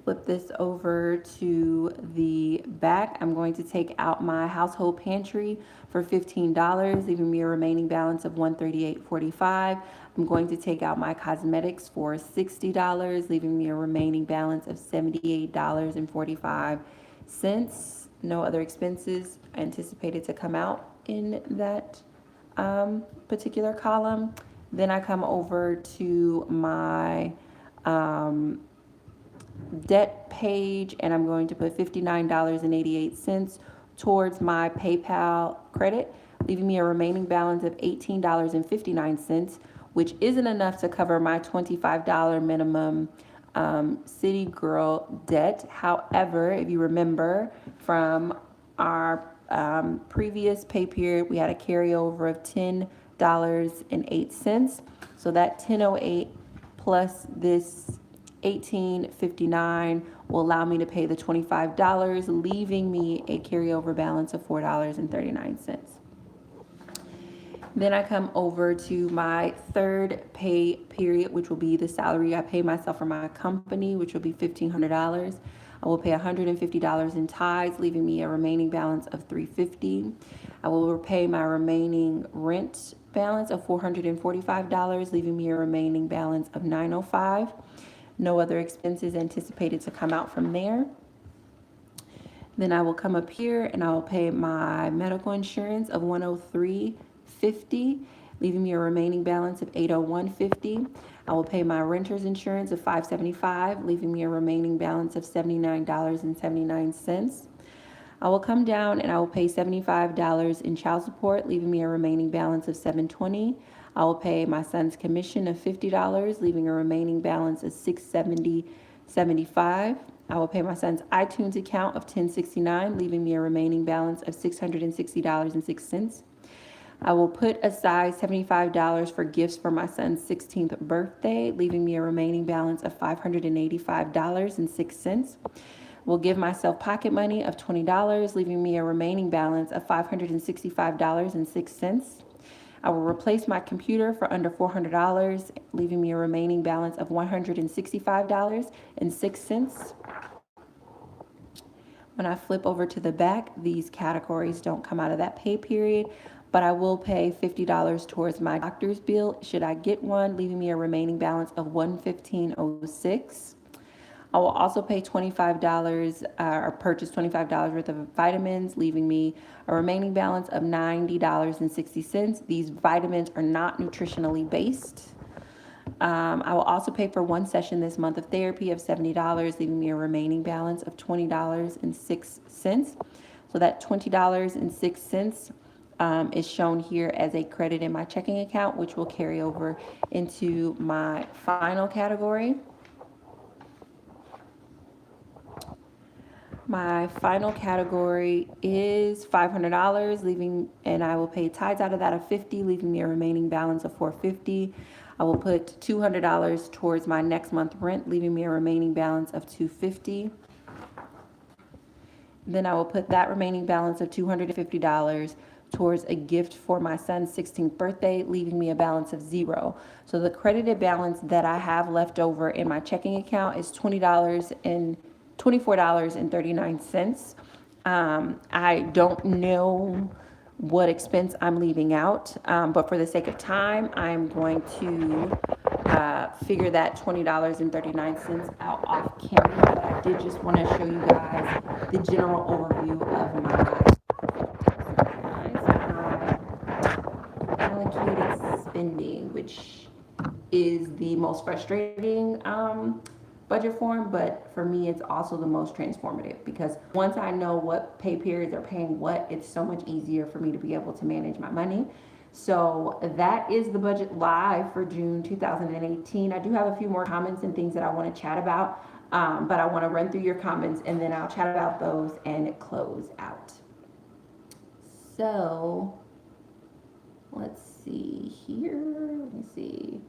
Flip this over to the back. I'm going to take out my household pantry for $15, leaving me a remaining balance of $138.45. I'm going to take out my cosmetics for $60, leaving me a remaining balance of $78.45. No other expenses anticipated to come out in that particular column. Then I come over to my debt page, and I'm going to put $59.88 towards my PayPal credit, leaving me a remaining balance of $18.59, which isn't enough to cover my $25 minimum City Girl debt. However, if you remember from our previous pay period, we had a carryover of $10.08. So that $10.08 plus this $18.59 will allow me to pay the $25, leaving me a carryover balance of $4.39. Then I come over to my third pay period, which will be the salary I pay myself for my company, which will be $1,500. I will pay $150 in tithes, leaving me a remaining balance of $350. I will repay my remaining rent balance of $445, leaving me a remaining balance of $905. No other expenses anticipated to come out from there. Then I will come up here and I will pay my medical insurance of $103.50, leaving me a remaining balance of $801.50. I will pay my renter's insurance of $575, leaving me a remaining balance of $79.79. I will come down and I will pay $75 in child support, leaving me a remaining balance of $720. I will pay my son's commission of $50, leaving a remaining balance of $670.75. I will pay my son's iTunes account of $1069, leaving me a remaining balance of $660.06. I will put aside $75 for gifts for my son's 16th birthday, leaving me a remaining balance of $585.06. Will give myself pocket money of $20, leaving me a remaining balance of $565.06. I will replace my computer for under $400, leaving me a remaining balance of $165.06. When I flip over to the back, these categories don't come out of that pay period, but I will pay $50 towards my doctor's bill should I get one, leaving me a remaining balance of $115.06. I will also pay $25 or purchase $25 worth of vitamins, leaving me a remaining balance of $90.60. These vitamins are not nutritionally based. I will also pay for one session this month of therapy of $70, leaving me a remaining balance of $20.06. So that $20.06 is shown here as a credit in my checking account, which will carry over into my final category. My final category is $500, and I will pay tithes out of that of $50, leaving me a remaining balance of $450. I will put $200 towards my next month rent, leaving me a remaining balance of $250. Then I will put that remaining balance of $250 towards a gift for my son's 16th birthday, leaving me a balance of $0. So the credited balance that I have left over in my checking account is $24.39. I don't know what expense I'm leaving out, but for the sake of time, I'm going to figure that $20.39 out off camera. But I did just want to show you guys the general overview of my allocated spending, which is the most frustrating budget form, but for me it's also the most transformative, because once I know what pay periods are paying what, it's so much easier for me to be able to manage my money. So that is the budget live for June 2018. I do have a few more comments and things that I want to chat about, but I want to run through your comments and then I'll chat about those and close out. So let's see here. Let me see.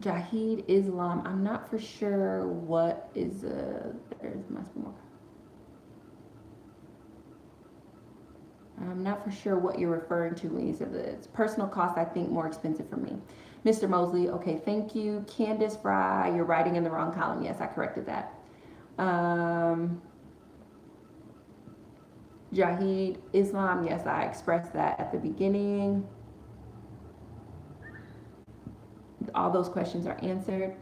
Jahid Islam, I'm not for sure what is there's must be more. I'm not for sure what you're referring to when you said that it's personal cost. I think more expensive for me. Mr. Mosley, okay, thank you. Candace Fry, you're writing in the wrong column. Yes, I corrected that. Jahid Islam, yes, I expressed that at the beginning. All those questions are answered.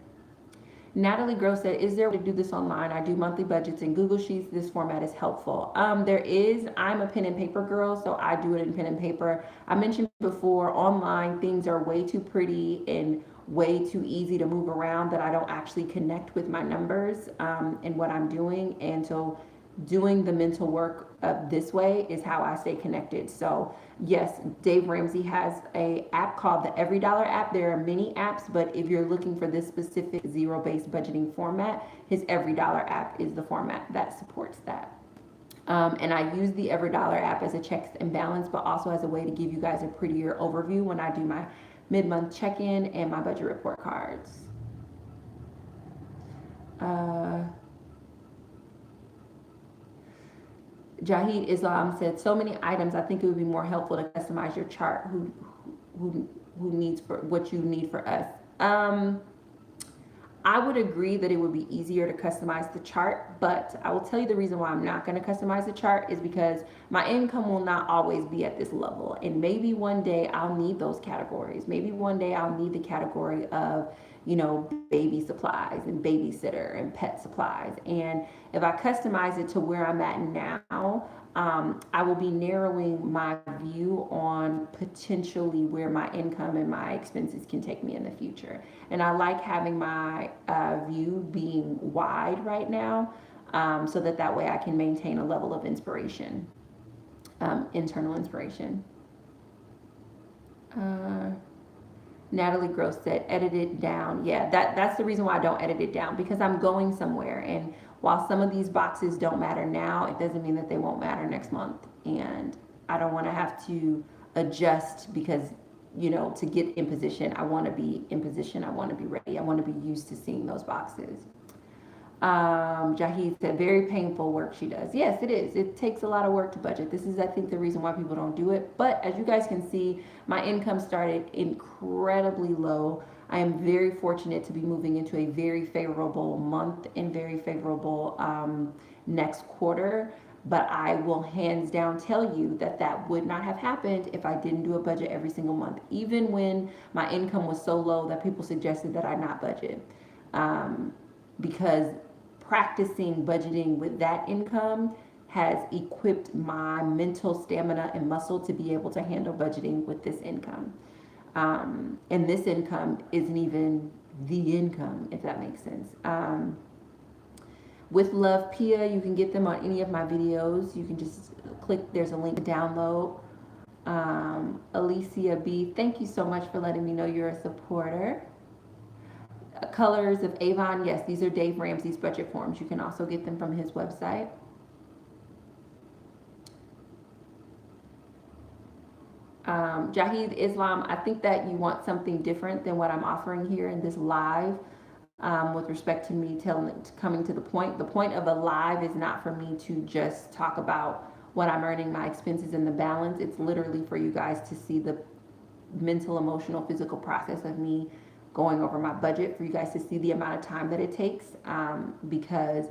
Natalie Gross said, is there a way to do this online? I do monthly budgets in Google Sheets. This format is helpful. There is. I'm a pen and paper girl, so I do it in pen and paper. I mentioned before, online things are way too pretty and way too easy to move around that I don't actually connect with my numbers and what I'm doing. And so doing the mental work this way is how I stay connected. So yes, Dave Ramsey has a app called the Every Dollar app. There are many apps, but if you're looking for this specific zero-based budgeting format, his Every Dollar app is the format that supports that. And I use the Every Dollar app as a checks and balance, but also as a way to give you guys a prettier overview when I do my mid-month check-in and my budget report cards. Jahid Islam said, so many items, I think it would be more helpful to customize your chart who needs for what you need for us. I would agree that it would be easier to customize the chart, but I will tell you the reason why I'm not going to customize the chart is because my income will not always be at this level. And maybe one day I'll need those categories. Maybe one day I'll need the category of, baby supplies and babysitter and pet supplies. And if I customize it to where I'm at now, I will be narrowing my view on potentially where my income and my expenses can take me in the future. And I like having my view being wide right now, so that way I can maintain a level of inspiration, internal inspiration. Uh, Natalie Gross said, edit it down. Yeah, that's the reason why I don't edit it down, because I'm going somewhere. And while some of these boxes don't matter now, it doesn't mean that they won't matter next month. And I don't want to have to adjust because, to get in position, I want to be in position. I want to be ready. I want to be used to seeing those boxes. Jahid said, very painful work she does. Yes, it is. It takes a lot of work to budget. This is, I think, the reason why people don't do it. But as you guys can see, my income started incredibly low. I am very fortunate to be moving into a very favorable month and very favorable next quarter. But I will hands down tell you that would not have happened if I didn't do a budget every single month, even when my income was so low that people suggested that I not budget. Because practicing budgeting with that income has equipped my mental stamina and muscle to be able to handle budgeting with this income. And this income isn't even the income, if that makes sense. With Love Pia, you can get them on any of my videos. You can just click, there's a link to download. Alicia B, thank you so much for letting me know you're a supporter. Colors of Avon, yes, these are Dave Ramsey's budget forms. You can also get them from his website. Jahid Islam, I think that you want something different than what I'm offering here in this live, with respect to me coming to the point. The point of a live is not for me to just talk about what I'm earning, my expenses, and the balance. It's literally for you guys to see the mental, emotional, physical process of me going over my budget, for you guys to see the amount of time that it takes, because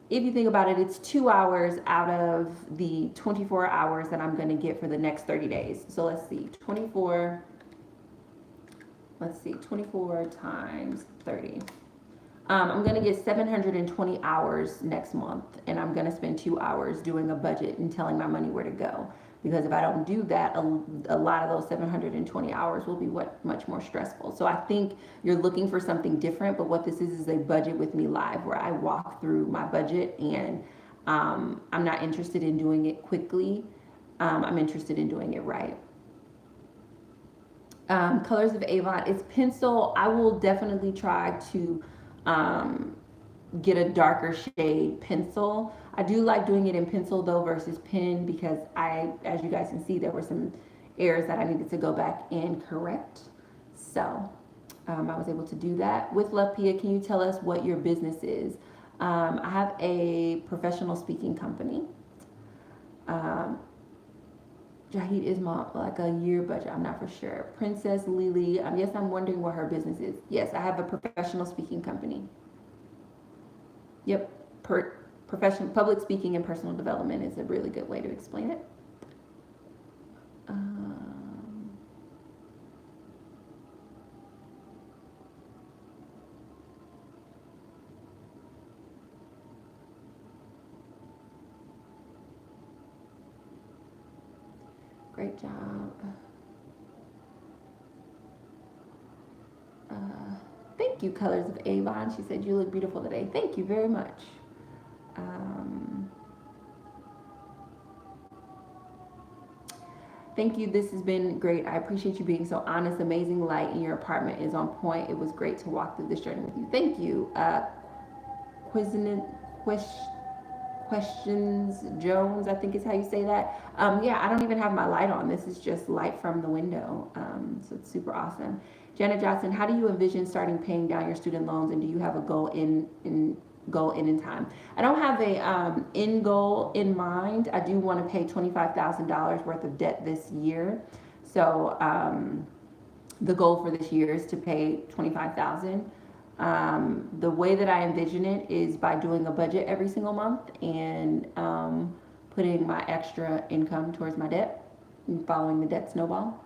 if you think about it, it's 2 hours out of the 24 hours that I'm going to get for the next 30 days. So let's see, 24 times 30. I'm going to get 720 hours next month, and I'm going to spend 2 hours doing a budget and telling my money where to go. Because if I don't do that, a lot of those 720 hours will be much more stressful. So I think you're looking for something different, but what this is a budget with me live, where I walk through my budget, and I'm not interested in doing it quickly. I'm interested in doing it right. Colors of Avon, it's pencil. I will definitely try to get a darker shade pencil. I do like doing it in pencil though versus pen, because as you guys can see, there were some errors that I needed to go back and correct. So I was able to do that. With Love Pia, can you tell us what your business is? I have a professional speaking company. Jahid Ismail, like a year budget, I'm not for sure. Princess Lily, yes, I'm wondering what her business is. Yes, I have a professional speaking company. Yep, public speaking and personal development is a really good way to explain it. Great job. Thank you, Colors of Avon. She said, you look beautiful today. Thank you very much. Thank you. This has been great. I appreciate you being so honest. Amazing light in your apartment is on point. It was great to walk through this journey with you. Thank you. Questions Jones, I think is how you say that. Yeah, I don't even have my light on. This is just light from the window. So it's super awesome. Janet Johnson, how do you envision starting paying down your student loans, and do you have a goal in time? I don't have a end goal in mind. I do want to pay $25,000 worth of debt this year. So the goal for this year is to pay $25,000. The way that I envision it is by doing a budget every single month and putting my extra income towards my debt and following the debt snowball.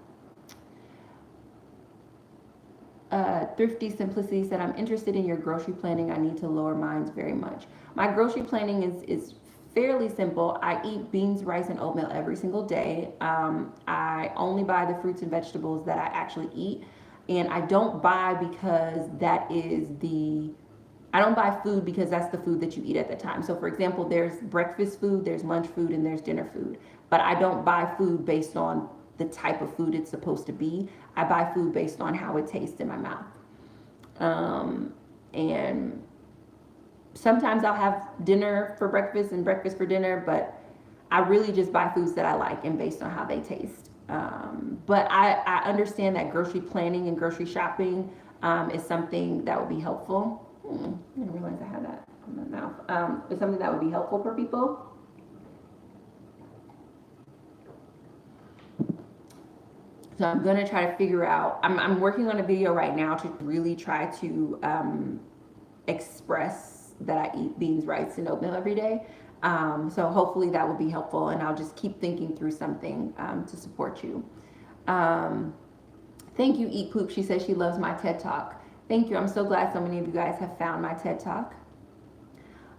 Thrifty Simplicity said, I'm interested in your grocery planning. I need to lower mine very much. My grocery planning is fairly simple. I eat beans, rice, and oatmeal every single day. I only buy the fruits and vegetables that I actually eat. And I don't buy because I don't buy food because that's the food that you eat at the time. So, for example, there's breakfast food, there's lunch food, and there's dinner food. But I don't buy food based on the type of food it's supposed to be. I buy food based on how it tastes in my mouth. And sometimes I'll have dinner for breakfast and breakfast for dinner, but I really just buy foods that I like and based on how they taste. But I understand that grocery planning and grocery shopping is something that would be helpful. I didn't realize I had that on my mouth. It's something that would be helpful for people. So I'm gonna try to figure out, I'm working on a video right now to really try to express that I eat beans, rice, and oatmeal every day. So hopefully that will be helpful, and I'll just keep thinking through something to support you. Thank you, Eat Poop. She says she loves my TED Talk. Thank you. I'm so glad so many of you guys have found my TED Talk.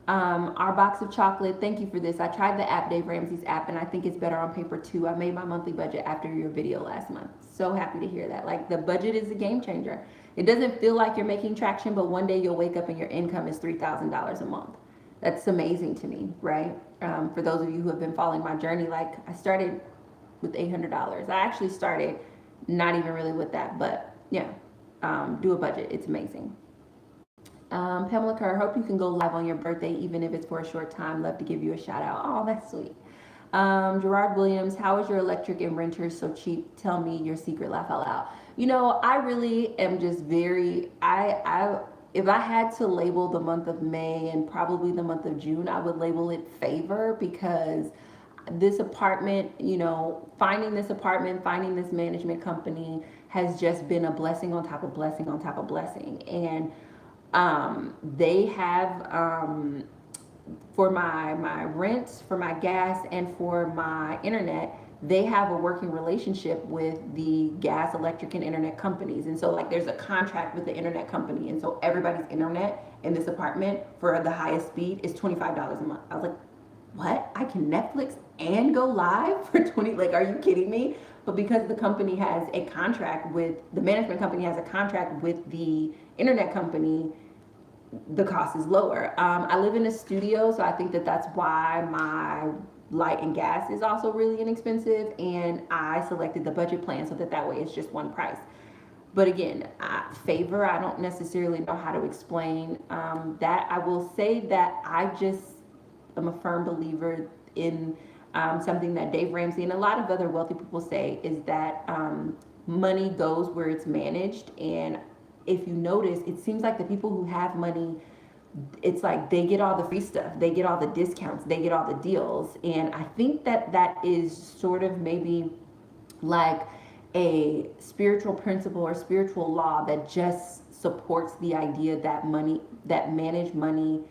Our box of chocolate, thank you for this. I tried the app, Dave Ramsey's app, and I think it's better on paper too. I made my monthly budget after your video last month. So happy to hear that. Like, the budget is a game changer. It doesn't feel like you're making traction, but one day you'll wake up and your income is $3,000 a month. That's amazing to me, right? For those of you who have been following my journey, like, I started with $800. I actually started not even really with that, but yeah, do a budget. It's amazing. Pamela Kerr, hope you can go live on your birthday, even if it's for a short time. Love to give you a shout out. Oh, that's sweet. Gerard Williams, how is your electric and renters so cheap? Tell me your secret, laugh out loud. You know, I really am just very, if I had to label the month of May and probably the month of June, I would label it favor, because this apartment, you know, finding this apartment, finding this management company has just been a blessing on top of blessing on top of blessing. And they have, for my rent, for my gas, and for my internet, they have a working relationship with the gas, electric, and internet companies. And so, like, there's a contract with the internet company. And so everybody's internet in this apartment for the highest speed is $25 a month. I was like, what? I can Netflix and go live for 20? Like, are you kidding me? But because the company has a contract with, the management company has a contract with the internet company, the cost is lower. I live in a studio, so I think that that's why my light and gas is also really inexpensive, and I selected the budget plan so that way it's just one price. But again, favor, I don't necessarily know how to explain that. I will say that I just am a firm believer in something that Dave Ramsey and a lot of other wealthy people say, is that money goes where it's managed. And if you notice, it seems like the people who have money, it's like they get all the free stuff, they get all the discounts, they get all the deals. And I think that that is sort of maybe like a spiritual principle or spiritual law that just supports the idea that money, that managed money,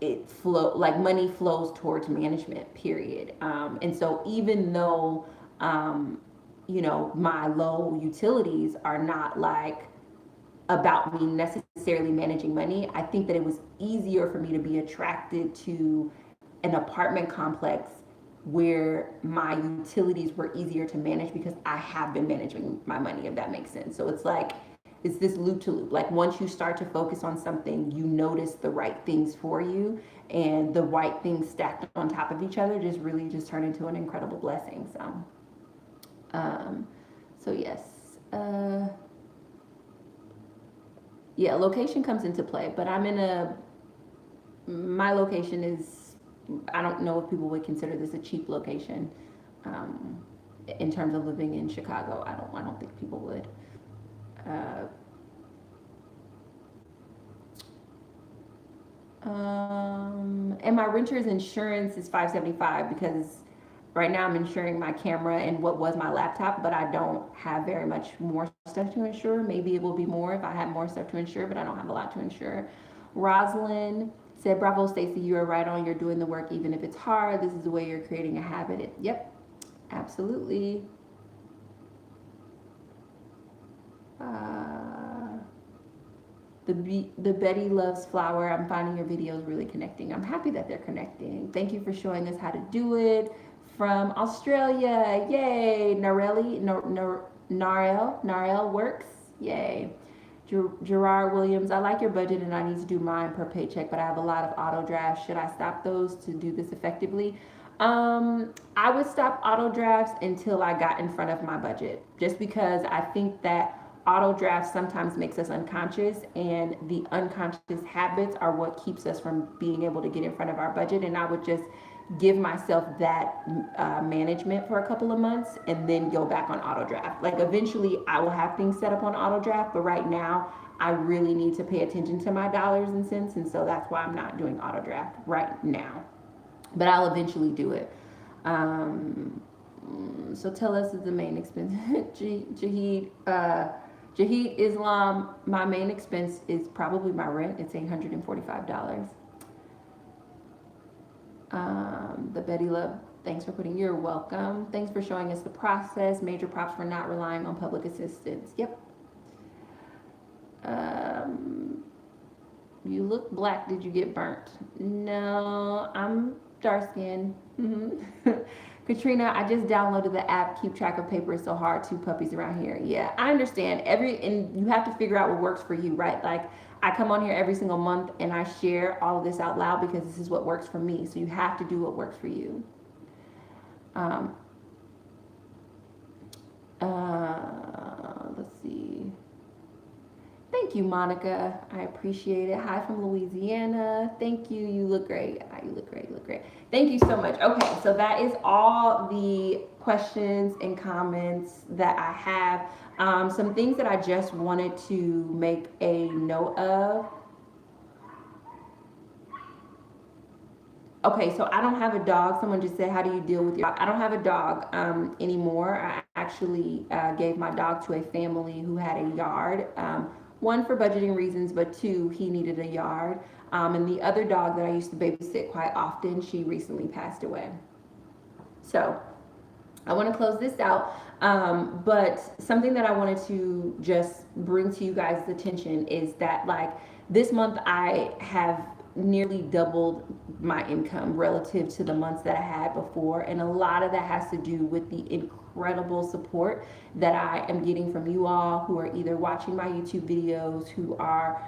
money flows towards management, period. And so even though, you know, my low utilities are not like about me necessarily managing money, I think that it was easier for me to be attracted to an apartment complex where my utilities were easier to manage because I have been managing my money, if that makes sense. So it's like, it's this loop to loop. Like, once you start to focus on something, you notice the right things for you, and the right things stacked on top of each other just really just turn into an incredible blessing. So yes. Yeah, location comes into play, but my location is, I don't know if people would consider this a cheap location. In terms of living in Chicago, I don't think people would. And my renter's insurance is $575 because right now I'm insuring my camera and what was my laptop, but I don't have very much more stuff to insure. Maybe it will be more if I have more stuff to insure, but I don't have a lot to insure. Rosalind said, "Bravo, Stacey, you are right on. You're doing the work even if it's hard. This is the way you're creating a habit." Yep, absolutely. The Betty Loves Flower. I'm finding your videos really connecting. I'm happy that they're connecting. Thank you for showing us how to do it. From Australia, yay! Narel works, yay. Gerard Williams, I like your budget and I need to do mine per paycheck, but I have a lot of auto drafts. Should I stop those to do this effectively? I would stop auto drafts until I got in front of my budget, just because I think that auto drafts sometimes makes us unconscious, and the unconscious habits are what keeps us from being able to get in front of our budget. And I would just give myself that management for a couple of months and then go back on auto draft. Like eventually I will have things set up on auto draft, but right now I really need to pay attention to my dollars and cents, and so that's why I'm not doing auto draft right now, but I'll eventually do it. So tell us the main expense. Jahid Islam, my main expense is probably my rent. It's $845. The Betty Love, thanks for putting, you're welcome. Thanks for showing us the process. Major props for not relying on public assistance. Yep. You look black. Did you get burnt? No, I'm dark skinned. Katrina, I just downloaded the app. Keep track of paper is so hard. 2 puppies around here. Yeah, I understand. And you have to figure out what works for you, right? Like I come on here every single month and I share all of this out loud because this is what works for me. So you have to do what works for you. Let's see. Thank you, Monica. I appreciate it. Hi from Louisiana. Thank you. You look great. You look great. You look great. Thank you so much. Okay, so that is all the questions and comments that I have. Some things that I just wanted to make a note of. Okay, so I don't have a dog. Someone just said, how do you deal with your dog? I don't have a dog anymore. I actually gave my dog to a family who had a yard. One, for budgeting reasons, but 2, he needed a yard. And the other dog that I used to babysit quite often, she recently passed away. So I want to close this out. But something that I wanted to just bring to you guys' attention is that, like, this month I have nearly doubled my income relative to the months that I had before, and a lot of that has to do with the incredible support that I am getting from you all who are either watching my YouTube videos, who are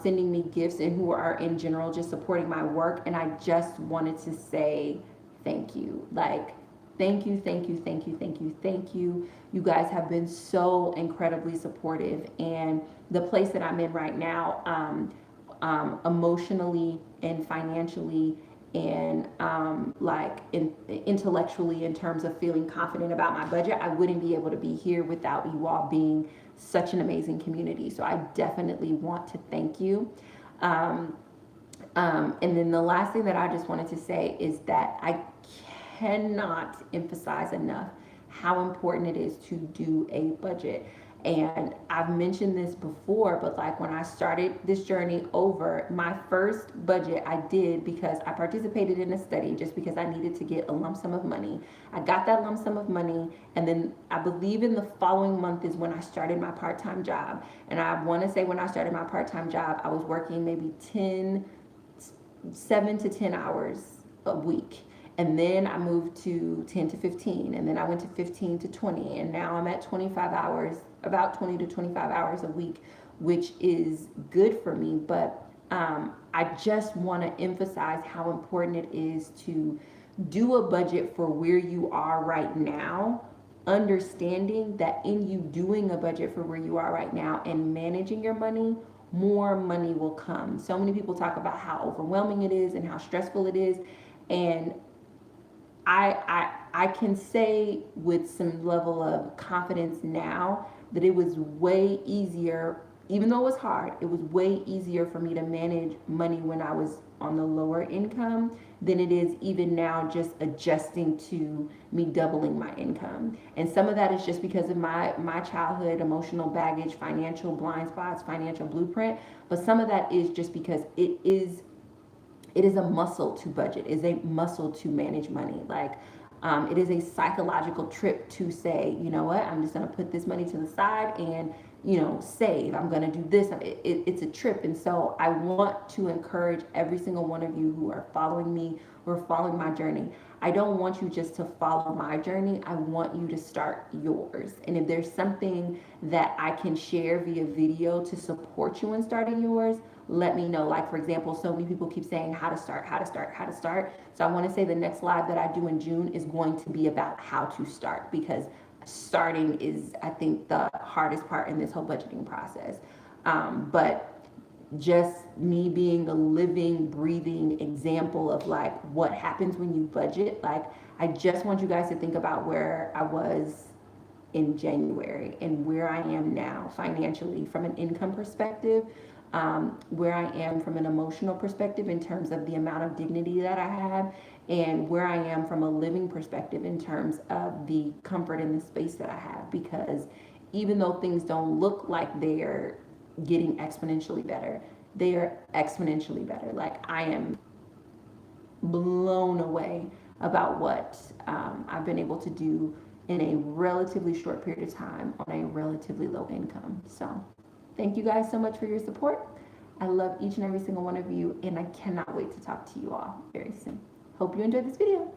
sending me gifts, and who are in general just supporting my work. And I just wanted to say thank you. Like, thank you, thank you, thank you, thank you, thank you. You guys have been so incredibly supportive, and the place that I'm in right now, emotionally and financially and intellectually, in terms of feeling confident about my budget, I wouldn't be able to be here without you all being such an amazing community. So I definitely want to thank you. And then the last thing that I just wanted to say is that I cannot emphasize enough how important it is to do a budget. And I've mentioned this before, but like when I started this journey over, my first budget I did because I participated in a study just because I needed to get a lump sum of money. I got that lump sum of money, and then I believe in the following month is when I started my part-time job. And I want to say when I started my part-time job, I was working maybe 7 to 10 hours a week. And then I moved to 10 to 15, and then I went to 15 to 20, and now I'm at 25 hours, about 20 to 25 hours a week, which is good for me. But I just want to emphasize how important it is to do a budget for where you are right now, understanding that in you doing a budget for where you are right now and managing your money, more money will come. So many people talk about how overwhelming it is and how stressful it is, and I can say with some level of confidence now that it was way easier, even though it was hard, it was way easier for me to manage money when I was on the lower income than it is even now just adjusting to me doubling my income. And some of that is just because of my childhood emotional baggage, financial blind spots, financial blueprint, but some of that is just because it is a muscle to budget, is a muscle to manage money. Like, it is a psychological trip to say, you know what, I'm just going to put this money to the side and, save. I'm going to do this. It's a trip. And so I want to encourage every single one of you who are following me or following my journey. I don't want you just to follow my journey. I want you to start yours. And if there's something that I can share via video to support you in starting yours, let me know. Like, for example, so many people keep saying how to start, how to start, how to start. So I want to say the next live that I do in June is going to be about how to start, because starting is, I think, the hardest part in this whole budgeting process. But just me being a living, breathing example of like what happens when you budget. Like, I just want you guys to think about where I was in January and where I am now financially from an income perspective, where I am from an emotional perspective in terms of the amount of dignity that I have, and where I am from a living perspective in terms of the comfort and the space that I have. Because even though things don't look like they're getting exponentially better, they are exponentially better. Like, I am blown away about what I've been able to do in a relatively short period of time on a relatively low income. So thank you guys so much for your support. I love each and every single one of you, and I cannot wait to talk to you all very soon. Hope you enjoyed this video.